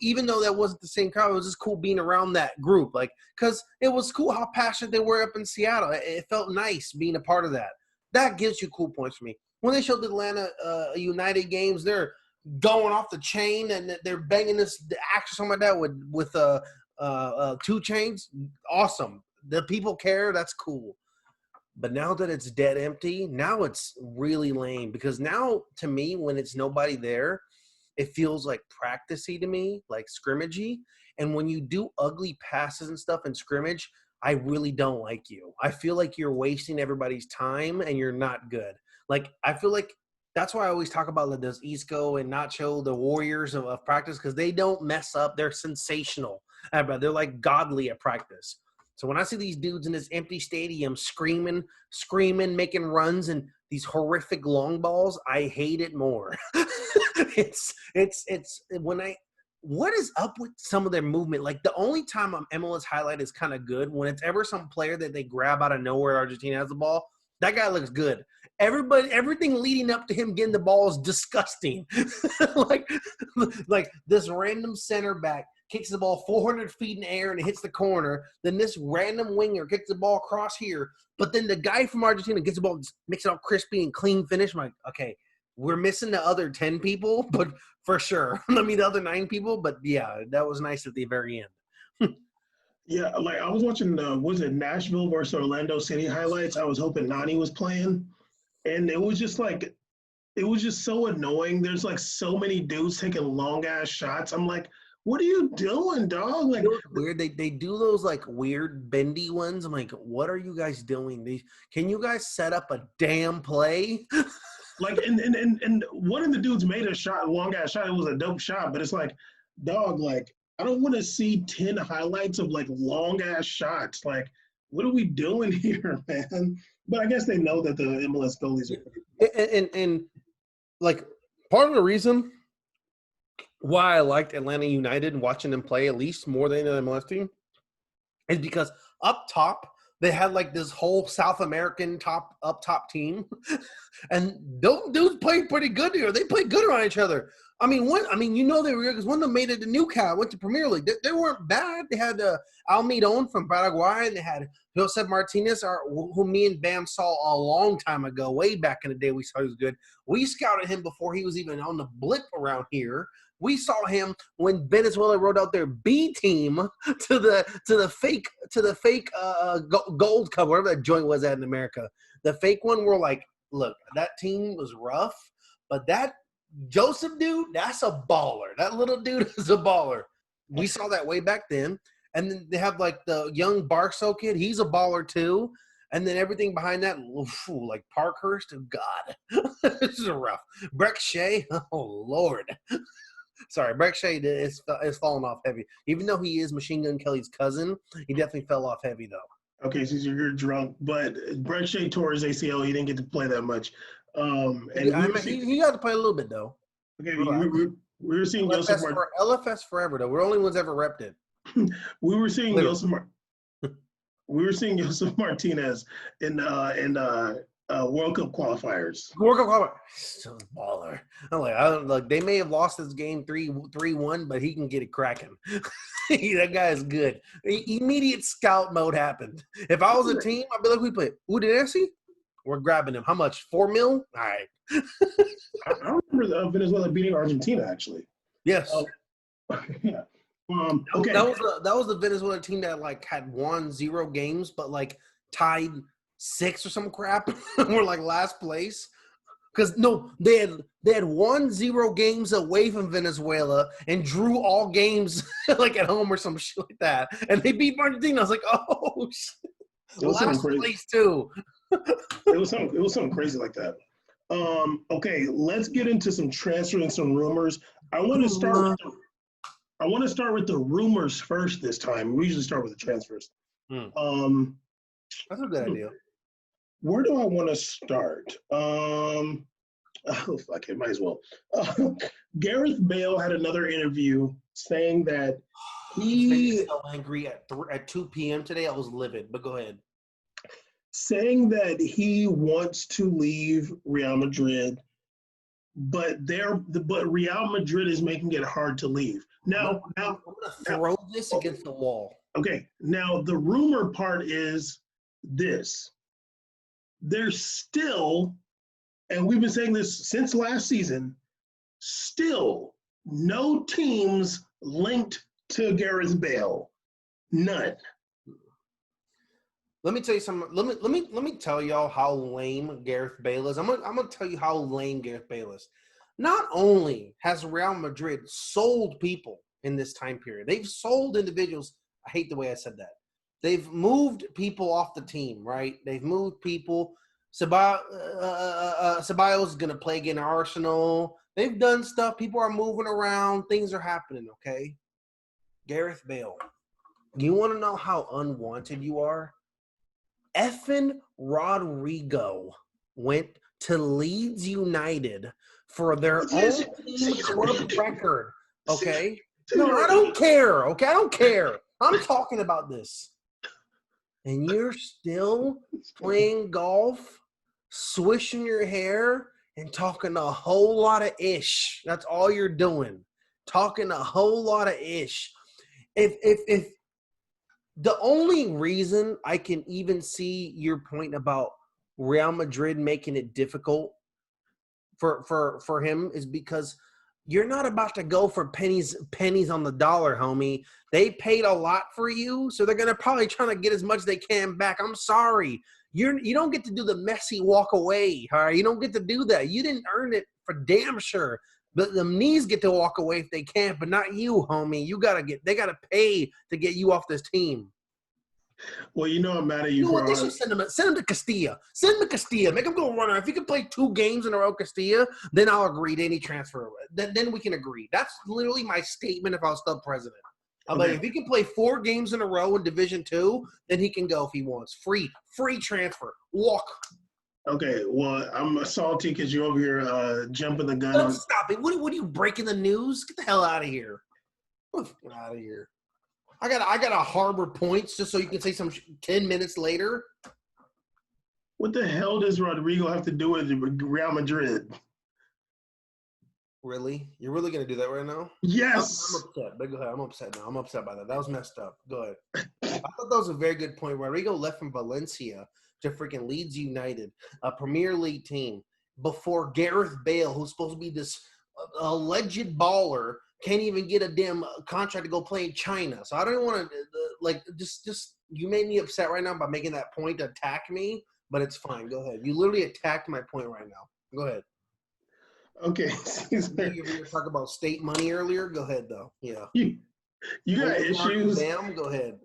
even though that wasn't the same crowd, it was just cool being around that group. Like because it was cool how passionate they were up in Seattle. It felt nice being a part of that. That gives you cool points for me. When they showed the Atlanta United games, they're going off the chain and they're banging the axe or something like that with 2 Chainz. Awesome. The people care. That's cool. But now that it's dead empty, now it's really lame because now to me, when it's nobody there, it feels like practicey to me, like scrimmagey. And when you do ugly passes and stuff in scrimmage, I really don't like you. I feel like you're wasting everybody's time and you're not good. Like, I feel like that's why I always talk about like those Isco and Nacho, the warriors of practice, because they don't mess up. They're sensational. They're like godly at practice. So when I see these dudes in this empty stadium screaming, making runs and these horrific long balls, I hate it more. What is up with some of their movement? Like the only time MLS highlight is kind of good when it's ever some player that they grab out of nowhere. Argentina has the ball. That guy looks good. Everything leading up to him getting the ball is disgusting. like this random center back kicks the ball 400 feet in the air and it hits the corner. Then this random winger kicks the ball across here. But then the guy from Argentina gets the ball, makes it all crispy and clean finish. I'm like, okay, we're missing the other 10 people, but for sure. I mean, the other 9 people, but yeah, that was nice at the very end. Yeah, like I was watching, was it Nashville versus Orlando City highlights? I was hoping Nani was playing. And it was just like it was just so annoying. There's like so many dudes taking long ass shots. I'm like, what are you doing, dog? Like, You know what's weird? They do those like weird bendy ones. I'm like, what are you guys doing? Can you guys set up a damn play? and one of the dudes made a shot, a long ass shot. It was a dope shot, but it's like, dog, like I don't want to see 10 highlights of like long ass shots. Like, what are we doing here, man? But I guess they know that the MLS goalies are pretty. And like part of the reason why I liked Atlanta United and watching them play at least more than the MLS team is because up top they had like this whole South American up top team, and those dudes played pretty good here. They played good around each other. I mean, you know they were because one of them made it to Newcastle, went to Premier League. They weren't bad. They had Almidón from Paraguay, and they had Josep Martinez, who me and Bam saw a long time ago, way back in the day. We saw he was good. We scouted him before he was even on the blip around here. We saw him when Venezuela wrote out their B team to the fake Gold Cup, whatever that joint was at in America. The fake one, we're like, look, that team was rough, but that Joseph dude, that's a baller. That little dude is a baller. We saw that way back then. And then they have like the young Barso kid. He's a baller too. And then everything behind that, like Parkhurst, God, this is a rough. Breck Shea, oh Lord. Sorry, Breck Shea is falling off heavy. Even though he is Machine Gun Kelly's cousin, he definitely fell off heavy though. Okay, so you're drunk, but Brett Shea tore his ACL. He didn't get to play that much. And he got to play a little bit though. Okay, we were seeing LFS forever though. We're the only ones ever repped it. We were seeing Joseph Martinez in World Cup qualifiers. World Cup qualifiers, still a baller. I'm like, they may have lost this game 3-1, but he can get it cracking. That guy is good. Immediate scout mode happened. If I was a team, I'd be like, we play Udinese. We're grabbing him. How much? $4 million? All right. I remember Venezuela beating Argentina actually. Yes. Yeah. Okay. That was the Venezuela team that like had won 0 games, but like tied 6 or some crap. We're like last place. Because no, they had won 0 games away from Venezuela and drew all games like at home or some shit like that. And they beat Argentina. I was like, oh shit. Last place too. It was something crazy like that. Okay, let's get into some transfers and some rumors. I want to start with the rumors first this time. We usually start with the transfers. That's a good idea. Where do I want to start? Oh, fuck it, might as well. Gareth Bale had another interview saying that he was so angry at 2 p.m. today. I was livid, but go ahead. Saying that he wants to leave Real Madrid, but Real Madrid is making it hard to leave. Now I'm gonna throw this against the wall. Okay, now the rumor part is this. There's still, and we've been saying this since last season, still no teams linked to Gareth Bale. None. Let me tell you something. Let me tell y'all how lame Gareth Bale is. I'm gonna tell you how lame Gareth Bale is. Not only has Real Madrid sold people in this time period, they've sold individuals. I hate the way I said that. They've moved people off the team, right? They've moved people. Ceballos is going to play again at Arsenal. They've done stuff. People are moving around. Things are happening, okay? Gareth Bale, you want to know how unwanted you are? Effin Rodrigo went to Leeds United for their own team club record, okay? No, I don't care, okay? I don't care. I'm talking about this. And you're still playing golf, swishing your hair, and talking a whole lot of ish. That's all you're doing. Talking a whole lot of ish. If the only reason I can even see your point about Real Madrid making it difficult for him is because you're not about to go for pennies on the dollar, homie. They paid a lot for you, so they're going to probably try to get as much as they can back. I'm sorry. You don't get to do the Messi walk away. All right, you don't get to do that. You didn't earn it for damn sure. But the knees get to walk away if they can't, but not you, homie. They gotta pay to get you off this team. Well, you know I'm mad at You you know for what? They should send him to Castilla. Send him to Castilla. Make him go runner. If he can play 2 games in a row, Castilla, then I'll agree to any transfer. Then we can agree. That's literally my statement if I was still president. I'm like, if he can play 4 games in a row in Division 2, then he can go if he wants. Free transfer. Walk. Okay, well, I'm salty because you're over here jumping the gun. Stop it. What are you breaking the news? Get the hell out of here. Get out of here. I got a harbor points just so you can say some 10 minutes later. What the hell does Rodrigo have to do with Real Madrid? Really? You're really going to do that right now? Yes. I'm upset. But go ahead. I'm upset now. I'm upset by that. That was messed up. Go ahead. I thought that was a very good point. Rodrigo left from Valencia to freaking Leeds United, a Premier League team, before Gareth Bale, who's supposed to be this alleged baller, can't even get a damn contract to go play in China. So I don't want to just you made me upset right now by making that point to attack me, but it's fine. Go ahead. You literally attacked my point right now. Go ahead. Okay. You were going to talk about state money earlier. Go ahead though. Yeah. You got issues. Bam. Go ahead.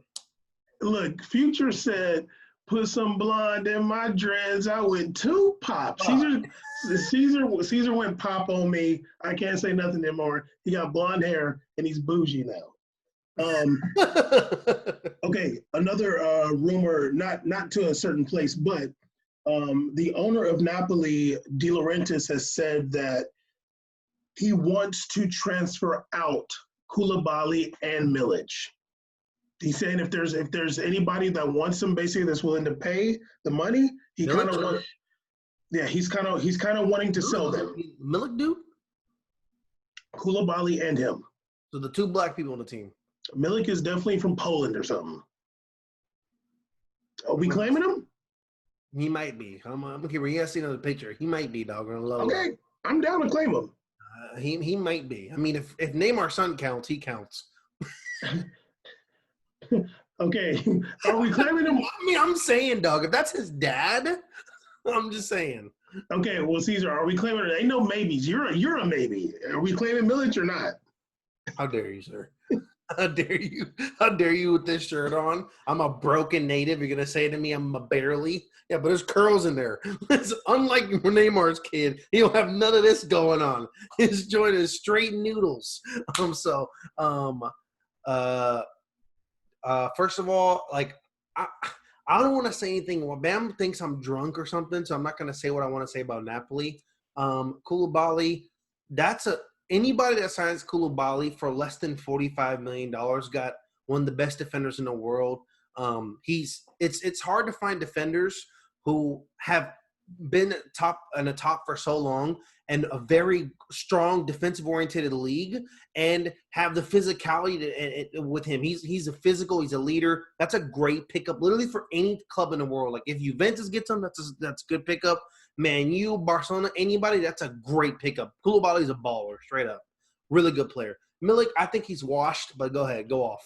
Look, Future said, "Put some blonde in my dreads." I went 2 pop. Caesar went pop on me. I can't say nothing anymore. He got blonde hair and he's bougie now. Okay, another rumor, not to a certain place, but the owner of Napoli, De Laurentiis, has said that he wants to transfer out Koulibaly and Milic. He's saying if there's anybody that wants him, basically that's willing to pay the money, he kind of wants. Yeah, he's kind of wanting to sell them. Milik dude? Koulibaly and him. So the 2 black people on the team. Milik is definitely from Poland or something. Are we claiming him? He might be. I'm okay. You gotta see another picture. He might be, dog. Okay, I'm down to claim him. He might be. I mean, if Neymar's son counts, he counts. Okay, are we claiming him? I mean, I'm saying, dog. If that's his dad, I'm just saying. Okay, well, Caesar, are we claiming? Ain't no maybes. You're a maybe. Are we claiming Milic or not? How dare you, sir? How dare you? How dare you with this shirt on? I'm a broken native. You're gonna say to me I'm a barely? Yeah, but there's curls in there. It's unlike Neymar's kid. He don't have none of this going on. His joint is straight noodles. First of all, like I don't want to say anything. Well, Bam thinks I'm drunk or something, so I'm not gonna say what I want to say about Napoli. Koulibaly, anybody that signs Koulibaly for less than $45 million got one of the best defenders in the world. It's hard to find defenders who have been top for so long and a very strong defensive-oriented league and have the physicality with him. He's a physical. He's a leader. That's a great pickup, literally for any club in the world. Like if Juventus gets him, that's a good pickup. Man U, Barcelona, anybody, that's a great pickup. Koulibaly's a baller, straight up. Really good player. Milik, I think he's washed, but go ahead, go off.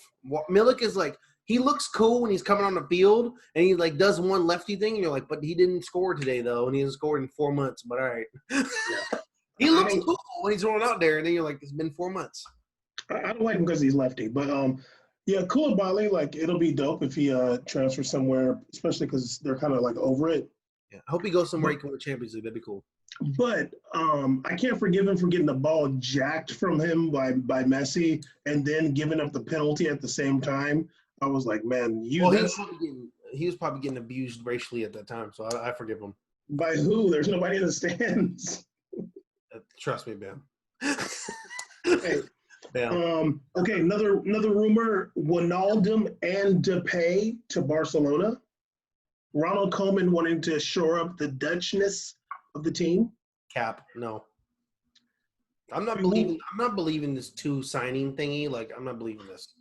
Milik is like, he looks cool when he's coming on the field, and he like does one lefty thing, and you're like, but he didn't score today, though, and he hasn't scored in 4 months, but all right. Yeah. He looks cool when he's rolling out there, and then you're like, it's been 4 months. I don't like him because he's lefty, but yeah, Koulibaly, like it'll be dope if he transfers somewhere, especially because they're kind of like over it. Yeah, I hope he goes somewhere he can win Champions League. That'd be cool. But I can't forgive him for getting the ball jacked from him by Messi and then giving up the penalty at the same time. I was like, man, he was probably getting abused racially at that time, so I forgive him. By who? There's nobody in the stands. Trust me, man. Hey. Okay, another rumor: Wijnaldum and Depay to Barcelona. Ronald Koeman wanting to shore up the Dutchness of the team. Cap, no. I'm not believing this 2 signing thingy. Like, I'm not believing this.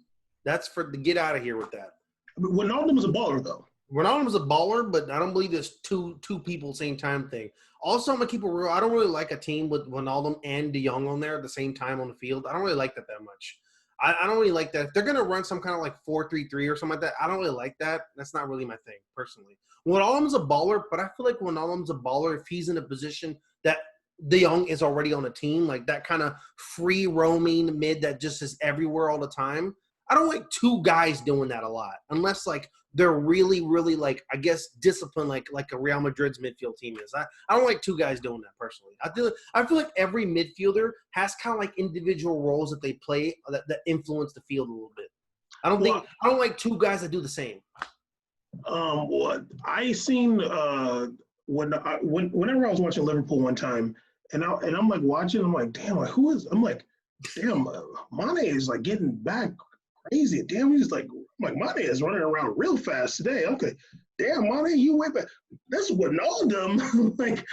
That's to get out of here with that. Wijnaldum was a baller, though. Ronaldo was a baller, but I don't believe this two people same time thing. Also, I'm gonna keep it real. I don't really like a team with Ronaldo and De Jong on there at the same time on the field. I don't really like that much. I don't really like that. If they're gonna run some kind of like 4-3-3 or something like that, I don't really like that. That's not really my thing personally. Wijnaldum's a baller, but I feel like Wijnaldum's a baller if he's in a position that De Jong is already on a team, like that kind of free roaming mid that just is everywhere all the time. I don't like two guys doing that a lot, unless like they're really, really like I guess disciplined, like a Real Madrid's midfield team is. I don't like two guys doing that personally. I feel like every midfielder has kind of like individual roles that they play that influence the field a little bit. I don't like two guys that do the same. What I seen whenever I was watching Liverpool one time, and I'm like watching, I'm like, damn, like, who is? I'm like, damn, Mane is like getting back crazy. Damn, he's like, I'm like, Mane is running around real fast today. Okay, damn, Mane, you way back. That's Wijnaldum. Like,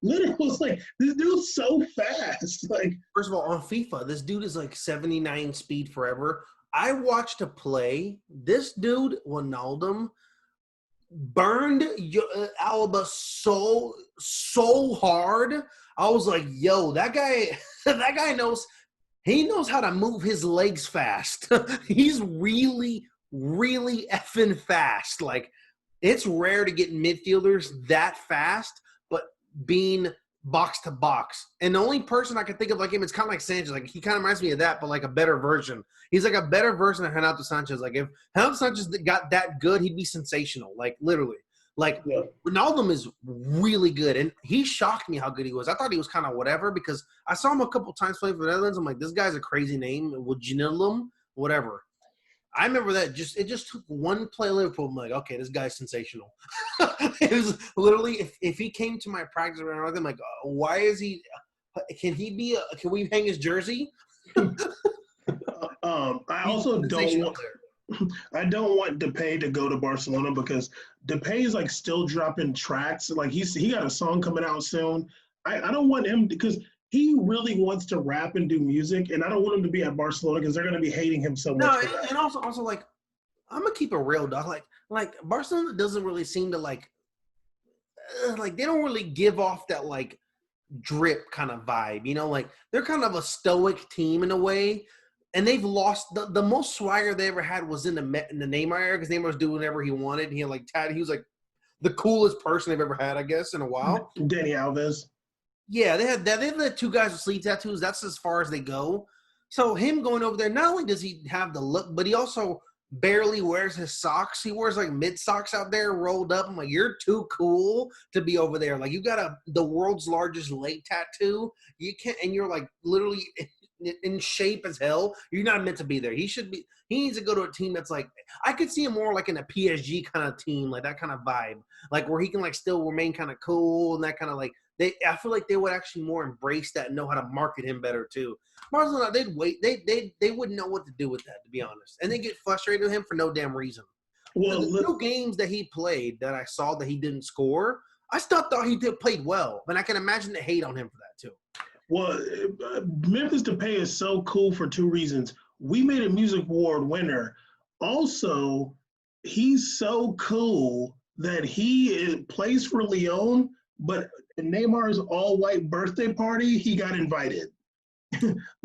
literally, was like, this dude's so fast. Like, first of all, on FIFA, this dude is like 79 speed forever. I watched a play. This dude, Wijnaldum, burned Alba so hard. I was like, yo, that guy knows how to move his legs fast. He's really, really effing fast. Like, it's rare to get midfielders that fast, but being box to box. And the only person I can think of like him, it's kind of like Sanchez. Like, he kind of reminds me of that, but like a better version. He's like a better version of Renato Sanchez. Like, if Renato Sanchez got that good, he'd be sensational. Like, literally. Like, yeah. Wijnaldum is really good, and he shocked me how good he was. I thought he was kind of whatever because I saw him a couple times playing for the Netherlands. I'm like, this guy's a crazy name. Wijnaldum, whatever. I remember that it just took one play at Liverpool. I'm like, okay, this guy's sensational. It was literally, if he came to my practice around, I'm like, why is he? Can we hang his jersey? I also don't want. I don't want Depay to go to Barcelona because Depay is like still dropping tracks. Like he got a song coming out soon. I don't want him because he really wants to rap and do music, and I don't want him to be at Barcelona because they're going to be hating him so much. No, and also like I'm gonna keep it real, dog. Like Barcelona doesn't really seem to like they don't really give off that like drip kind of vibe, you know. Like they're kind of a stoic team in a way. And they've lost the most swagger they ever had was in the Neymar era because Neymar was doing whatever he wanted. He was like the coolest person they've ever had, I guess, in a while. Dani Alves. Yeah, they had two guys with sleeve tattoos. That's as far as they go. So him going over there, not only does he have the look, but he also barely wears his socks. He wears like mid socks out there rolled up. I'm like, you're too cool to be over there. Like you got the world's largest leg tattoo. You can't, and you're like literally in shape as hell. You're not meant to be there. He needs to go to a team that's like, I could see him more like in a PSG kind of team, like that kind of vibe, like where he can like still remain kind of cool and that kind of like, I feel like they would actually more embrace that and know how to market him better too. Barcelona, they'd wait. They wouldn't know what to do with that, to be honest. And they get frustrated with him for no damn reason. Well, the two games that he played that I saw that he didn't score, I still thought he played well. But I can imagine the hate on him for that too. Well, Memphis Depay is so cool for two reasons. We made a Music Award winner. Also, he's so cool that he plays for Lyon, but Neymar's all-white birthday party, he got invited.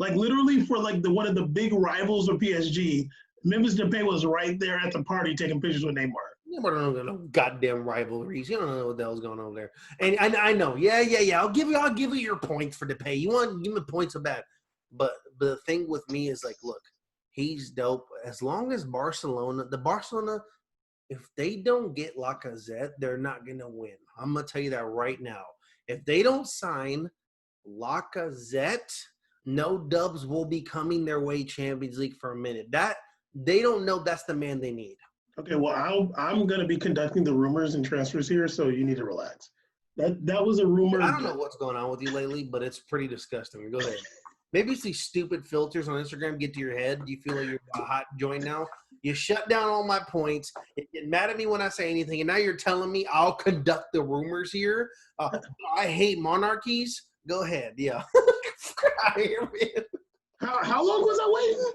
Like literally for like one of the big rivals of PSG, Memphis Depay was right there at the party taking pictures with Neymar. Neymar don't know no goddamn rivalries. You don't know what the hell's going on there. And I know, yeah. I'll give you your points for Depay. You want to give me points of that. But the thing with me is like, look, he's dope. As long as Barcelona, if they don't get Lacazette, they're not gonna win. I'm gonna tell you that right now. If they don't sign Lacazette, no dubs will be coming their way Champions League for a minute. That they don't know that's the man they need. Okay, well, I'm going to be conducting the rumors and transfers here, so you need to relax. That was a rumor. I don't know what's going on with you lately, but it's pretty disgusting. Go ahead. Maybe it's these stupid filters on Instagram get to your head. You feel like you're a hot joint now. You shut down all my points. You get mad at me when I say anything, and now you're telling me I'll conduct the rumors here. I hate monarchies. Go ahead, yeah. How long was I waiting?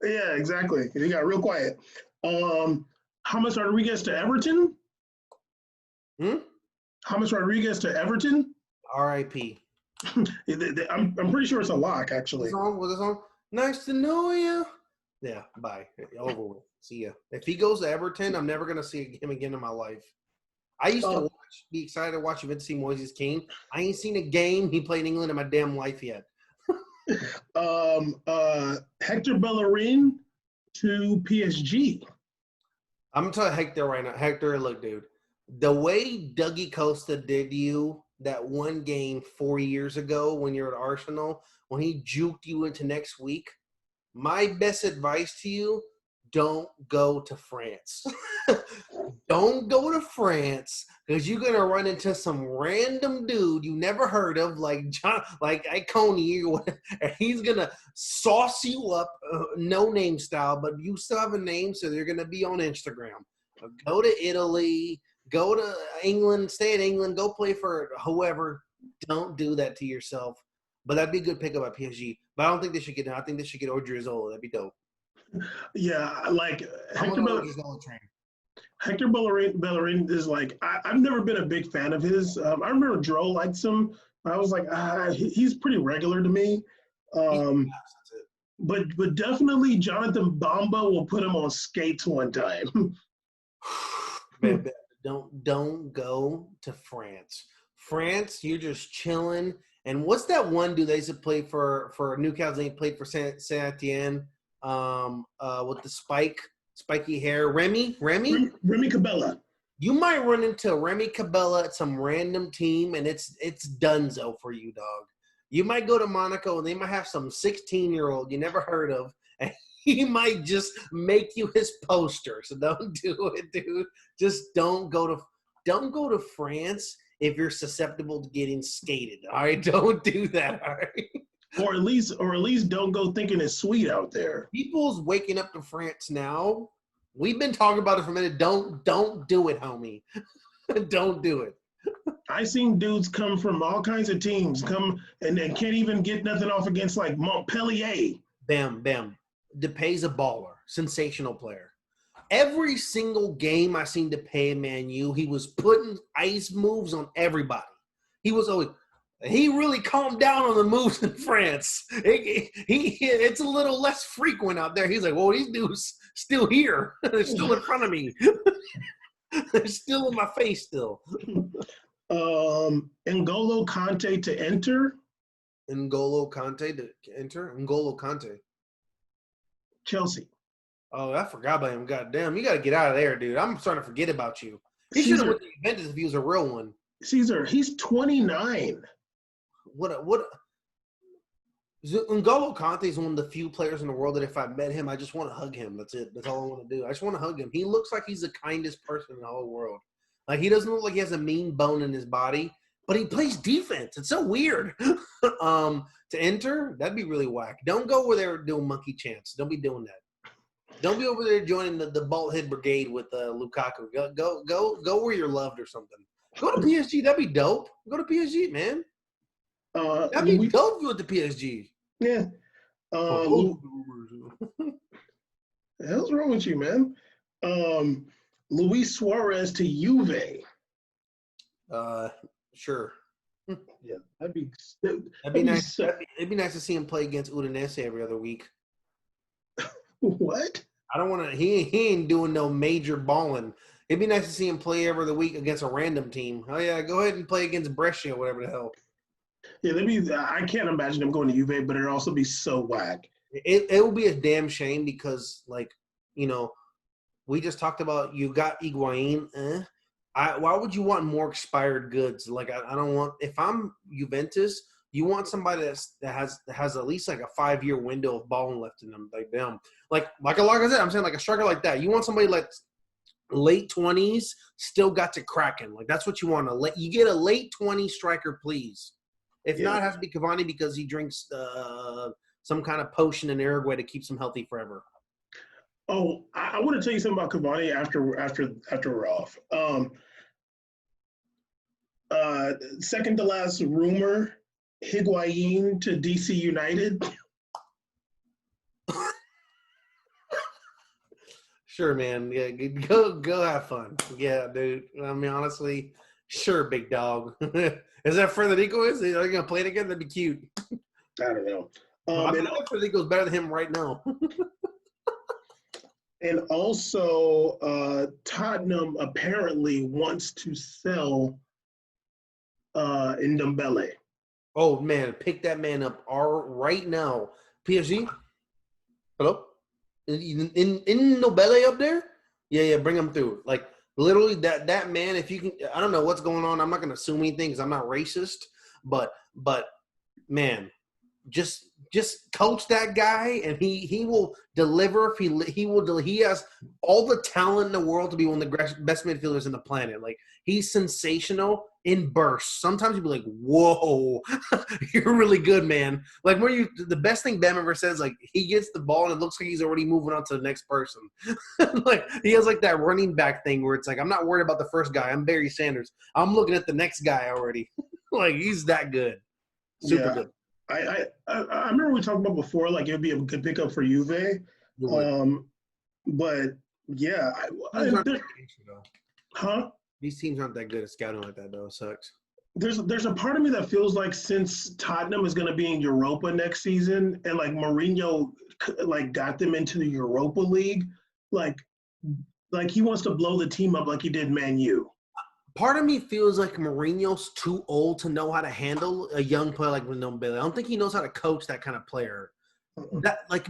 Yeah, exactly. He got real quiet. James Rodriguez to Everton? James Rodriguez to Everton? R.I.P. I'm pretty sure it's a lock, actually. What's on? Nice to know you. Yeah, bye. Over with. See ya. If he goes to Everton, I'm never gonna see him again in my life. I used to be excited to watch Juventus see Moises Kean. I ain't seen a game he played in England in my damn life yet. Hector Bellerin to PSG. I'm gonna tell Hector right now. Hector, look, dude, the way Dougie Costa did you that one game 4 years ago when you're at Arsenal, when he juked you into next week, my best advice to you, don't go to France. Don't go to France because you're gonna run into some random dude you never heard of, like John, like Iconi, and he's gonna sauce you up, no name style, but you still have a name, so they're gonna be on Instagram. Go to Italy, go to England, stay in England, go play for whoever. Don't do that to yourself. But that'd be a good pickup at PSG. But I don't think they should get him. I think they should get Odriozola. That'd be dope. Yeah, like Hector Bellerin is like I've never been a big fan of his. I remember Dro liked him. I was like, he's pretty regular to me. But definitely Jonathan Bamba will put him on skates one time. Man, don't go to France. France, you're just chilling. And what's that one dude they used to play for Newcastle? He played for Saint Etienne with the spiky hair. Remy Cabella. You might run into Remy Cabella at some random team, and it's donezo for you, dog. You might go to Monaco, and they might have some 16-year-old you never heard of, and he might just make you his poster. So don't do it, dude. Just don't go to France if you're susceptible to getting skated. All right, don't do that. All right. Or at least don't go thinking it's sweet out there. People's waking up to France now. We've been talking about it for a minute. Don't do it, homie. Don't do it. I seen dudes come from all kinds of teams come and can't even get nothing off against like Montpellier. Bam. Depay's a baller, sensational player. Every single game I seen Depay Man U, he was putting ice moves on everybody. He really calmed down on the moves in France. It's a little less frequent out there. He's like, well, these dudes still here. They're still in front of me. They're still in my face still. N'Golo Kante to enter. N'Golo Kante to enter? N'Golo Kante. Chelsea. Oh, I forgot about him. Goddamn, you got to get out of there, dude. I'm starting to forget about you. He should have went to Juventus if he was a real one. Caesar, he's 29. N'Golo Kante is one of the few players in the world that if I met him, I just want to hug him. That's it. That's all I want to do. I just want to hug him. He looks like he's the kindest person in the whole world. Like, he doesn't look like he has a mean bone in his body, but he plays defense. It's so weird. To enter, that'd be really whack. Don't go over there doing monkey chants. Don't be doing that. Don't be over there joining the bald head brigade with Lukaku. Go where you're loved or something. Go to PSG. That'd be dope. Go to PSG, man. That'd be dope if you went to PSG. Yeah. The hell's wrong with you, man? Luis Suarez to Juve. Sure. Yeah, that'd be nice. It'd be nice to see him play against Udinese every other week. What? I don't want to. He ain't doing no major balling. It'd be nice to see him play every other week against a random team. Oh yeah, go ahead and play against Brescia or whatever the hell. Yeah, I can't imagine him going to Juve, but it'd also be so whack. It will be a damn shame because, like, we just talked about you got Higuain. Why would you want more expired goods? Like, I don't want. If I'm Juventus, you want somebody that has at least like a 5-year window of balling left in them, like them. Like I said, I'm saying like a striker like that. You want somebody like late 20s, still got to cracking. Like that's what you want. You get a late 20 striker, please. If not, it has to be Cavani because he drinks some kind of potion in Uruguay to keep him healthy forever. Oh, I want to tell you something about Cavani after we're off. Second to last rumor, Higuain to DC United. Sure, man. Yeah, go have fun. Yeah, dude. I mean, honestly, sure, big dog. Is that Federico? Are they gonna play it again? That'd be cute. I don't know. I And actually think it was better than him right now. and also, Tottenham apparently wants to sell Ndombele. Oh man, pick that man up right now. PSG, hello, in Nobele up there? Yeah, bring him through. Like literally, that man. If you can, I don't know what's going on. I'm not gonna assume anything because I'm not racist. But man, just coach that guy and he will deliver. If he has all the talent in the world to be one of the best midfielders in the planet. Like he's sensational in bursts. Sometimes you'll be like, whoa, you're really good, man. Like the best thing Bam ever says, like he gets the ball and it looks like he's already moving on to the next person. Like he has like that running back thing where it's like, I'm not worried about the first guy. I'm Barry Sanders. I'm looking at the next guy already. Like he's that good. Super good. I remember we talked about before, like it would be a good pickup for Juve. But yeah, These teams aren't that good at scouting like that, though. It sucks. There's a part of me that feels like since Tottenham is going to be in Europa next season, and like Mourinho like got them into the Europa League, like he wants to blow the team up like he did Man U. Part of me feels like Mourinho's too old to know how to handle a young player like Ndombele. I don't think he knows how to coach that kind of player.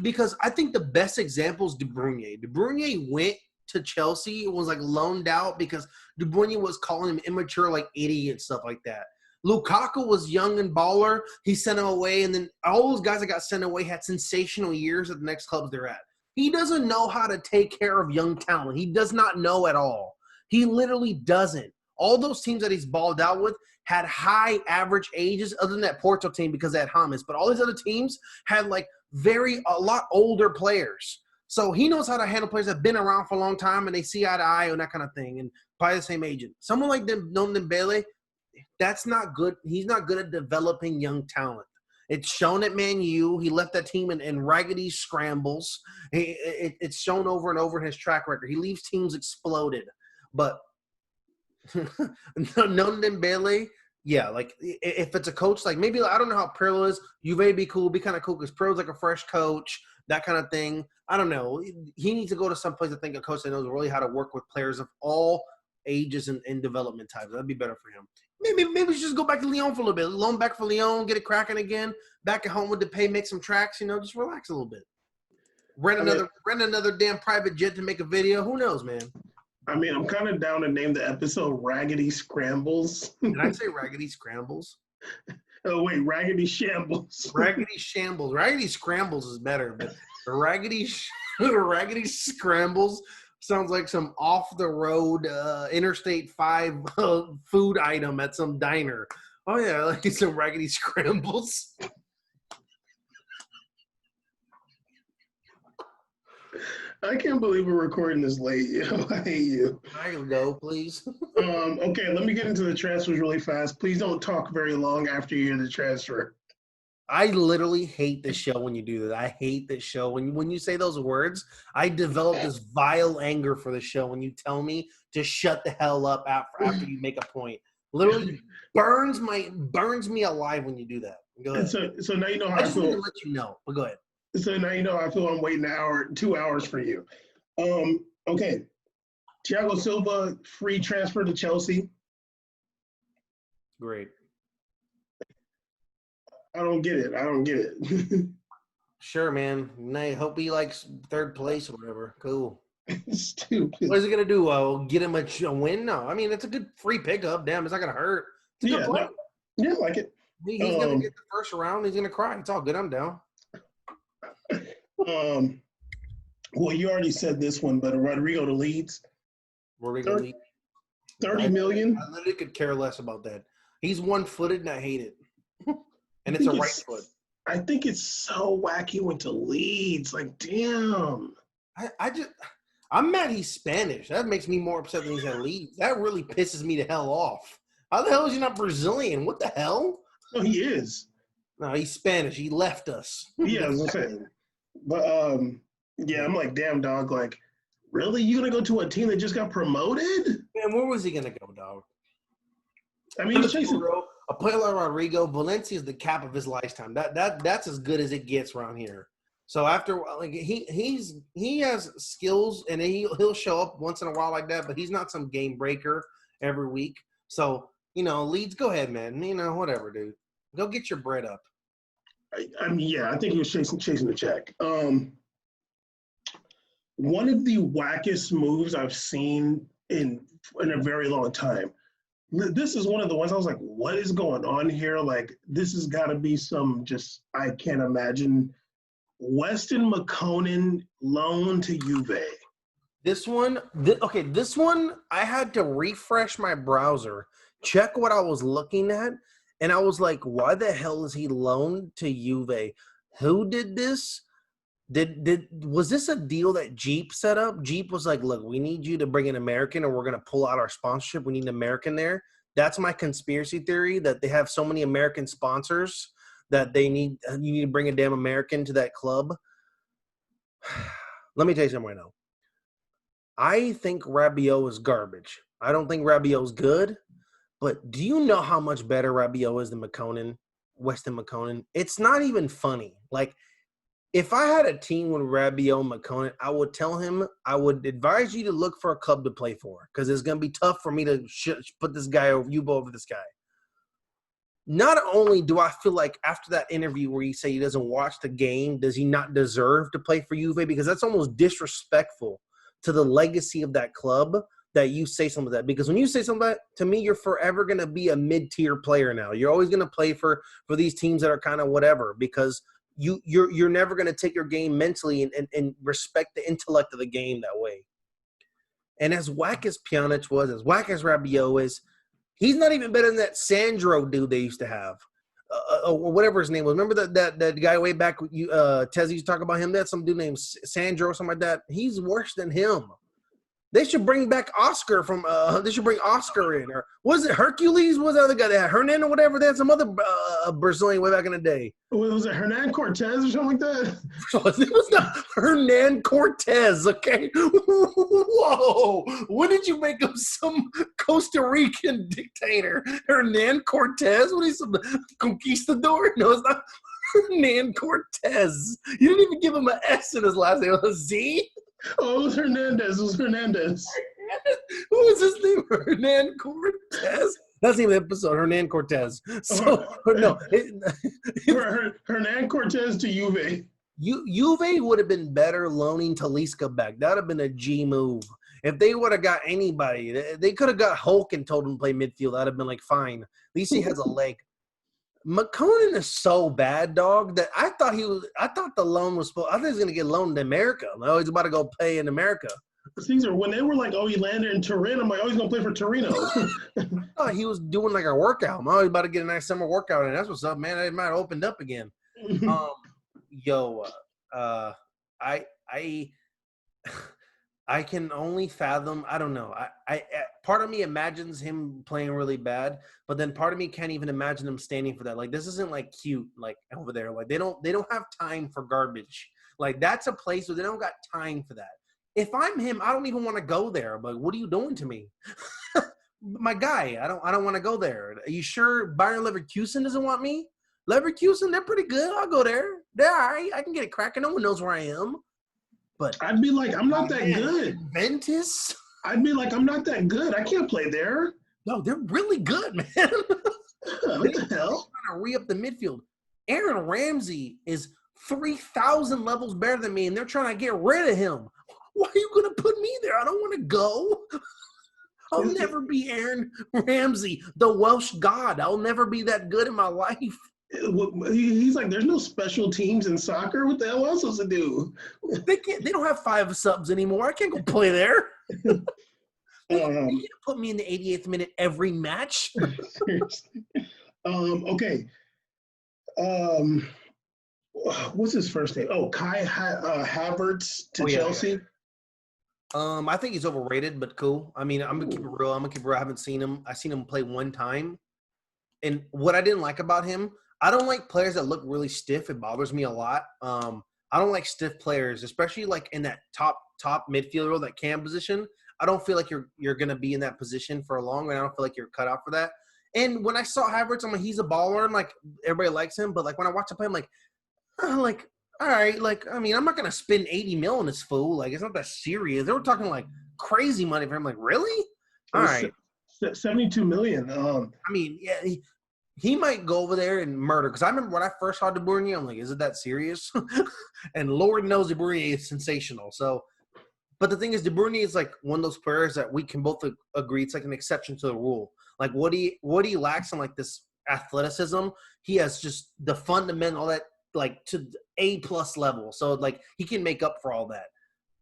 Because I think the best example is De Bruyne. De Bruyne went to Chelsea and was like loaned out because De Bruyne was calling him immature, like idiot and stuff like that. Lukaku was young and baller. He sent him away, and then all those guys that got sent away had sensational years at the next clubs they're at. He doesn't know how to take care of young talent. He does not know at all. He literally doesn't. All those teams that he's balled out with had high average ages, other than that Porto team because they had James. But all these other teams had like a lot older players. So he knows how to handle players that have been around for a long time and they see eye to eye and that kind of thing, and by the same agent. Someone like Ndombele, that's not good. He's not good at developing young talent. It's shown at Man U. He left that team in raggedy scrambles. It's shown over and over in his track record. He leaves teams exploded. But Ndombele, yeah, like if it's a coach, like maybe I don't know how Pirlo is. Juve be cool, be kind of cool because Pirlo's like a fresh coach, that kind of thing. I don't know. He needs to go to some place. I think a coach that knows really how to work with players of all ages and development types. That'd be better for him. Maybe we should just go back to Lyon for a little bit. Loan back for Lyon, get it cracking again. Back at home with the pay, make some tracks. Just relax a little bit. Rent another damn private jet to make a video. Who knows, man? I mean, I'm kind of down to name the episode Raggedy Scrambles. Did I say Raggedy Scrambles? Oh, wait, Raggedy Shambles. Raggedy Shambles. Raggedy Scrambles is better, but the Raggedy Scrambles sounds like some off-the-road Interstate 5 food item at some diner. Oh, yeah, I like some Raggedy Scrambles. I can't believe we're recording this late. I hate you. I can go, please. Okay, let me get into the transfers really fast. Please don't talk very long after you hear the transfer. I literally hate this show when you do that. I hate this show. When you say those words, I develop this vile anger for the show when you tell me to shut the hell up after you make a point. Literally burns me alive when you do that. Go ahead. So now you know how I just want to let you know, but go ahead. So now you know I feel I'm waiting 2 hours for you. Okay. Thiago Silva, free transfer to Chelsea. Great. I don't get it. Sure, man. I hope he likes third place or whatever. Cool. Stupid. What is he going to do? Get him a win? No. I mean, it's a good free pickup. Damn, it's not going to hurt. It's a good play. Yeah, I like it. He's going to get the first round. He's going to cry. It's all good. I'm down. Well, you already said this one, but Rodrigo to Leeds. 30 million. I literally could care less about that. He's one-footed, and I hate it. And it's a right foot. I think it's so wacky went to Leeds. Like, damn. I'm mad he's Spanish. That makes me more upset than he's at Leeds. That really pisses me the hell off. How the hell is he not Brazilian? What the hell? No, he is. No, he's Spanish. He left us. Yeah, I'm saying. But yeah, I'm like, damn, dog. Like, really? You gonna go to a team that just got promoted? Man, where was he gonna go, dog? I mean, he's chasing. A player like Rodrigo, Valencia is the cap of his lifetime. That's as good as it gets around here. So after like he has skills and he'll show up once in a while like that, but he's not some game breaker every week. So Leeds, go ahead, man. Whatever, dude. Go get your bread up. I mean, yeah, I think he was chasing the check. One of the wackest moves I've seen in a very long time. This is one of the ones I was like, what is going on here? Like, this has got to be some just, I can't imagine. Weston McKennie loan to Juve. This one, I had to refresh my browser, check what I was looking at, and I was like, why the hell is he loaned to Juve? Who did this? Was this a deal that Jeep set up? Jeep was like, look, we need you to bring an American or we're going to pull out our sponsorship. We need an American there. That's my conspiracy theory, that they have so many American sponsors that you need to bring a damn American to that club. Let me tell you something right now. I think Rabiot is garbage. I don't think Rabiot is good, but do you know how much better Rabiot is than Weston McKennie? It's not even funny. Like, if I had a team with Rabiot and McKennie, I would tell him, I would advise you to look for a club to play for because it's going to be tough for me to put this guy over this guy. Not only do I feel like after that interview where you say he doesn't watch the game, does he not deserve to play for Juve? Because that's almost disrespectful to the legacy of that club that you say something like that. Because when you say something like that, to me, you're forever going to be a mid-tier player now. You're always going to play for these teams that are kind of whatever because you're never going to take your game mentally and respect the intellect of the game that way. And as whack as Pjanic was, as whack as Rabiot is, he's not even better than that Sandro dude they used to have, or whatever his name was. Remember that guy way back? Tez used to talk about him. That's some dude named Sandro or something like that. He's worse than him. They should bring back Oscar from. They should bring Oscar in, or was it Hercules? What was the other guy? They had Hernan or whatever. They had some other Brazilian way back in the day. Was it Hernan Cortez or something like that? It was not Hernan Cortez. Okay. Whoa! When did you make him some Costa Rican dictator? Hernan Cortez? What is some conquistador? No, it's not Hernan Cortez. You didn't even give him an S in his last name. It was a Z. Oh, it was Hernandez. Who was his name? Hernan Cortez. That's the name of the episode, Hernan Cortez. So, no. Hernan Cortez to Juve. Juve would have been better loaning Talisca back. That would have been a G move. If they would have got anybody, they could have got Hulk and told him to play midfield. That would have been like, fine. At least he has a leg. McKennie is so bad, dog, that I thought the loan was supposed – I thought he was going to get loaned to America. No, he's about to go play in America. Caesar, when they were like, oh, he landed in Turin, I'm like, oh, he's going to play for Torino. Oh, he was doing like a workout. Oh, he's about to get a nice summer workout, and that's what's up, man. It might have opened up again. I can only fathom. I don't know. I part of me imagines him playing really bad, but then part of me can't even imagine him standing for that. Like, this isn't like cute, like over there. Like they don't have time for garbage. Like that's a place where they don't got time for that. If I'm him, I don't even want to go there. But what are you doing to me, my guy? I don't want to go there. Are you sure Bayern Leverkusen doesn't want me? Leverkusen, they're pretty good. I'll go there. They're all right. I can get it cracking. No one knows where I am. But I'd be like, I'm not that good. Ventus? I'd be like, I'm not that good. I can't play there. No, they're really good, man. What the hell? Trying to re-up the midfield. Aaron Ramsey is 3,000 levels better than me, and they're trying to get rid of him. Why are you going to put me there? I don't want to go. I'll never be Aaron Ramsey, the Welsh god. I'll never be that good in my life. He's like, there's no special teams in soccer. What the hell else supposed to do? They don't have 5 subs anymore. I can't go play there. You can't put me in the 88th minute every match. Seriously. Okay. What's his first name? Oh, Kai Havertz to Chelsea. Yeah. I think he's overrated, but cool. I mean, I'm gonna keep it real. I haven't seen him. I've seen him play one time, and what I didn't like about him, I don't like players that look really stiff. It bothers me a lot. I don't like stiff players, especially like in that top midfielder, that cam position. I don't feel like you're going to be in that position for long, and I don't feel like you're cut out for that. And when I saw Havertz, I'm like, he's a baller. I'm like, everybody likes him. But like when I watch him play, I'm like, all right, like I mean, I'm not gonna spend 80 mil on this fool. Like it's not that serious. They were talking like crazy money for him. Like really? It All was right. 72 million. I mean, yeah, he might go over there and murder. Because I remember when I first saw De Bruyne, I'm like, is it that serious? And Lord knows De Bruyne is sensational. So, but the thing is, De Bruyne is like one of those players that we can both agree it's like an exception to the rule. Like what he lacks in like this athleticism, he has just the fundamental that like to A+ level. So like he can make up for all that.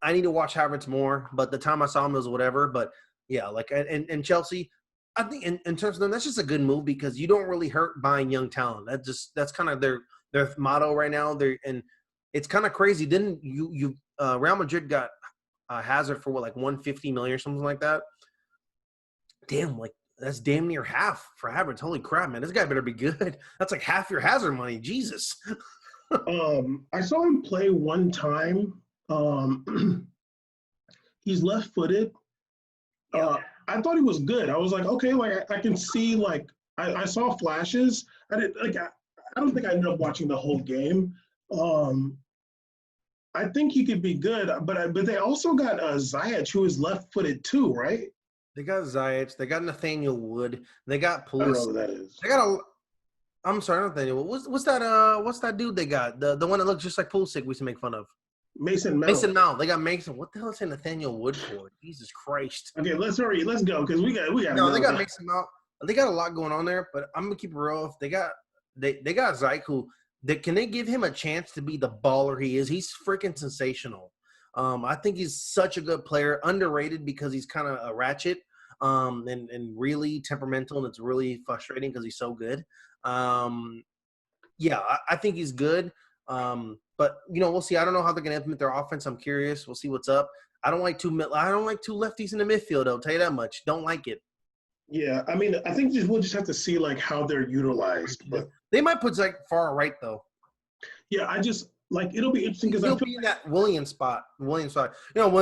I need to watch Havertz more, but the time I saw him was whatever. But yeah, like and Chelsea, I think in terms of them, that's just a good move because you don't really hurt buying young talent. That's kind of their motto right now. And it's kind of crazy. Didn't you Real Madrid got Hazard for what, like 150 million or something like that? Damn, like that's damn near half for Havertz. Holy crap, man! This guy better be good. That's like half your Hazard money. Jesus. I saw him play one time. He's left-footed. Yeah. I thought he was good. I was like, okay, like I can see, like I saw flashes. I didn't like. I don't think I ended up watching the whole game. I think he could be good, but they also got Ziyech, who is left-footed too, right? They got Ziyech. They got Nathaniel Wood. They got I don't know Pulisic. who that is. They got a. I'm sorry, Nathaniel. What's that dude they got? The one that looks just like Pulisic we used to make fun of. Mason Mount. Mason Mount. They got Mason. What the hell is Nathaniel Wood for? Jesus Christ. Okay, let's hurry. Let's go because we got. No, they got Mason Mount. They got a lot going on there, but I'm gonna keep it real. They got Ziyech who. Can they give him a chance to be the baller he is? He's freaking sensational. I think he's such a good player, underrated because he's kind of a ratchet and really temperamental, and it's really frustrating because he's so good. Yeah, I think he's good. But we'll see. I don't know how they're going to implement their offense. I'm curious. We'll see what's up. I don't like two lefties in the midfield. I'll tell you that much. Don't like it. Yeah, I mean, I think we'll just have to see like how they're utilized. But they might put Zach far right though. Yeah, I just like it'll be interesting because he'll be in that Willian spot. Willian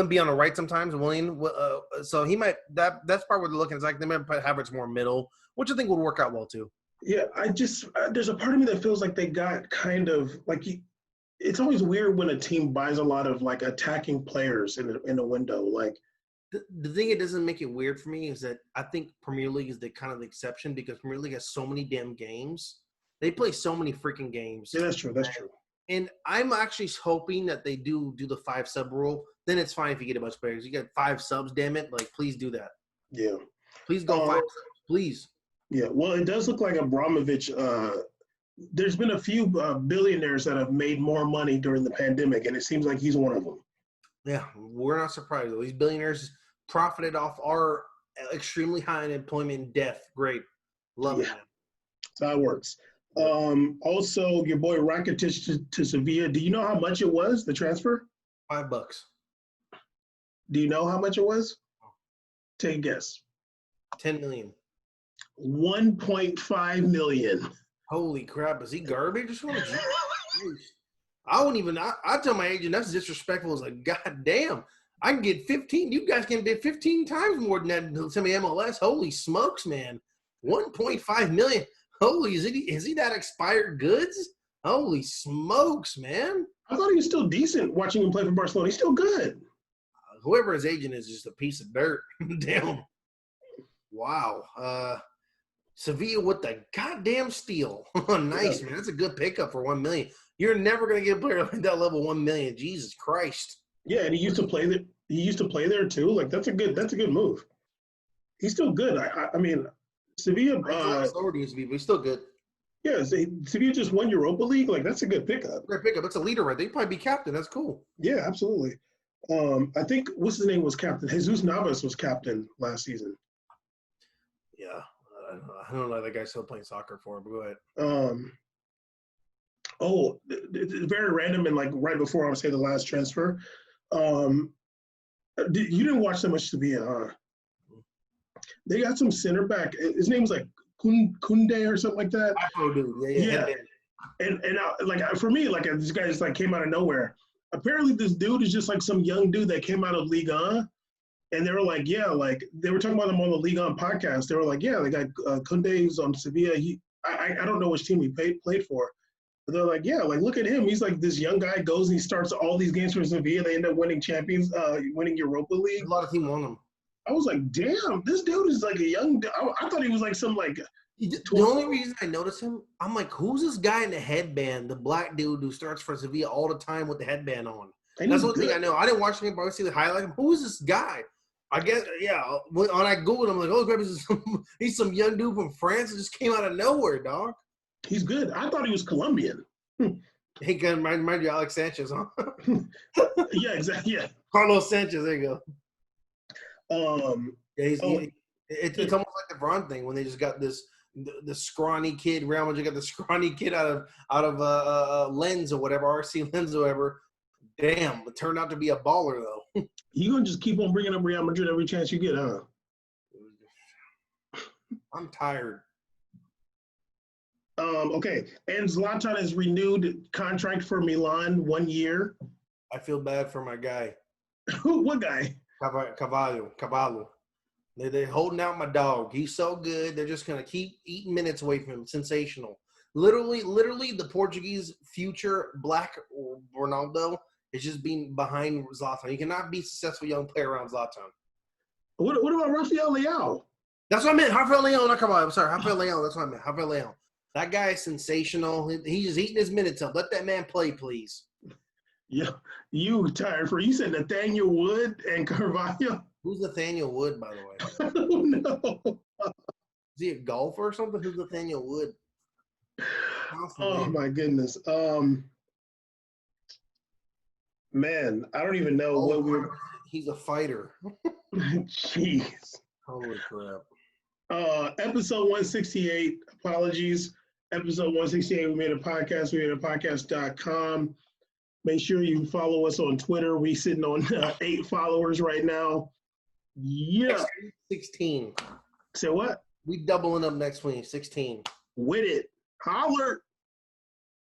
be on the right sometimes. Willian, so he might. That's part where they're looking. It's like they might put Havertz more middle, which I think would work out well too. Yeah, I just there's a part of me that feels like they got kind of like it's always weird when a team buys a lot of like attacking players in a window. Like the thing it doesn't make it weird for me is that I think Premier League is the kind of the exception because Premier League has so many damn games. They play so many freaking games. Yeah, that's true. That's true. And I'm actually hoping that they do the 5 sub rule. Then it's fine if you get a bunch of players. You get 5 subs, damn it! Like, please do that. Yeah. Please go 5 subs, please. Yeah. Well, it does look like Abramovich. There's been a few billionaires that have made more money during the pandemic, and it seems like he's one of them. Yeah, we're not surprised. These billionaires profited off our extremely high unemployment and death. Great. Love it, man. That's how it works. Also, your boy Rakitic to Sevilla. Do you know how much it was, the transfer? $5. Do you know how much it was? Take a guess. 10 million. 1.5 million. Holy crap. Is he garbage or something? I wouldn't even – I tell my agent that's disrespectful as a goddamn. I can get 15. You guys can get 15 times more than that to send me MLS. Holy smokes, man. 1.5 million. Holy, is he that expired goods? Holy smokes, man. I thought he was still decent watching him play for Barcelona. He's still good. Whoever his agent is just a piece of dirt. Damn. Wow. Sevilla with the goddamn steal. Nice, man. That's a good pickup for $1 million. You're never going to get a player like that level $1 million. Jesus Christ. Yeah, and he used to play there. He used to play there too. Like that's a good move. He's still good. I mean, Sevilla. Used to be, but he's still good. Yeah, Sevilla just won Europa League. Like that's a good pickup. Great pickup. That's a leader right there. He'd probably be captain. That's cool. Yeah, absolutely. I think what's his name was captain. Jesus Navas was captain last season. Yeah, I don't know that guy's still playing soccer for him. But go ahead. It's very random and like right before I would say the last transfer. You didn't watch that much Sevilla, huh? They got some center back. His name's like Kunde or something like that. Yeah. And for me, like this guy just like came out of nowhere. Apparently, this dude is just like some young dude that came out of Ligue 1, And they were like, yeah, like they were talking about him on the League On podcast. They were like, yeah, they got Koundé's on Sevilla. I don't know which team he played for. But they're like, yeah, like look at him. He's like this young guy goes and he starts all these games for Sevilla. They end up winning winning Europa League. A lot of teams won them. I was like, damn, this dude is like a young. I thought he was like some like. The only reason I noticed him, I'm like, who's this guy in the headband? The black dude who starts for Sevilla all the time with the headband on. That's the only thing I know. I didn't watch him, but I see the highlight. Who is this guy? I guess, yeah. When I Googled him, I'm like, oh, crap, he's some young dude from France that just came out of nowhere, dog. He's good. I thought he was Colombian. He can remind you of Alex Sanchez, huh? Yeah, exactly. Yeah. Carlos Sanchez, there you go. Yeah, it's almost like the Bron thing when they just got the scrawny kid. Real Madrid got the scrawny kid out of Lens or whatever, RC Lens or whatever. Damn, it turned out to be a baller though. You gonna just keep on bringing up Real Madrid every chance you get, huh? I'm tired. Okay, and Zlatan has renewed contract for Milan 1 year. I feel bad for my guy. What guy? Cavallo. They're holding out my dog. He's so good. They're just gonna keep eating minutes away from him. Sensational. Literally, the Portuguese future Black Ronaldo is just being behind Zlatan. You cannot be a successful young player around Zlatan. What about Rafael Leão? That's what I meant. Rafael Leão, not Cavallo. I'm sorry, Rafael Leão. That's what I meant. Rafael Leão. That guy is sensational. He's just eating his minutes up. Let that man play, please. Yeah, you tired for you said Nathaniel Wood and Carvalho. Who's Nathaniel Wood, by the way? I don't know. Is he a golfer or something? Who's Nathaniel Wood? Oh my goodness. Man, I don't even know what we're. He's a fighter. Jeez. Holy crap. Episode 168. Apologies. Episode 168. We made a podcast. We made a podcast.com. Make sure you follow us on Twitter. We sitting on 8 followers right now. Yeah. 16. Say what? We doubling up next week. 16. With it. Holler.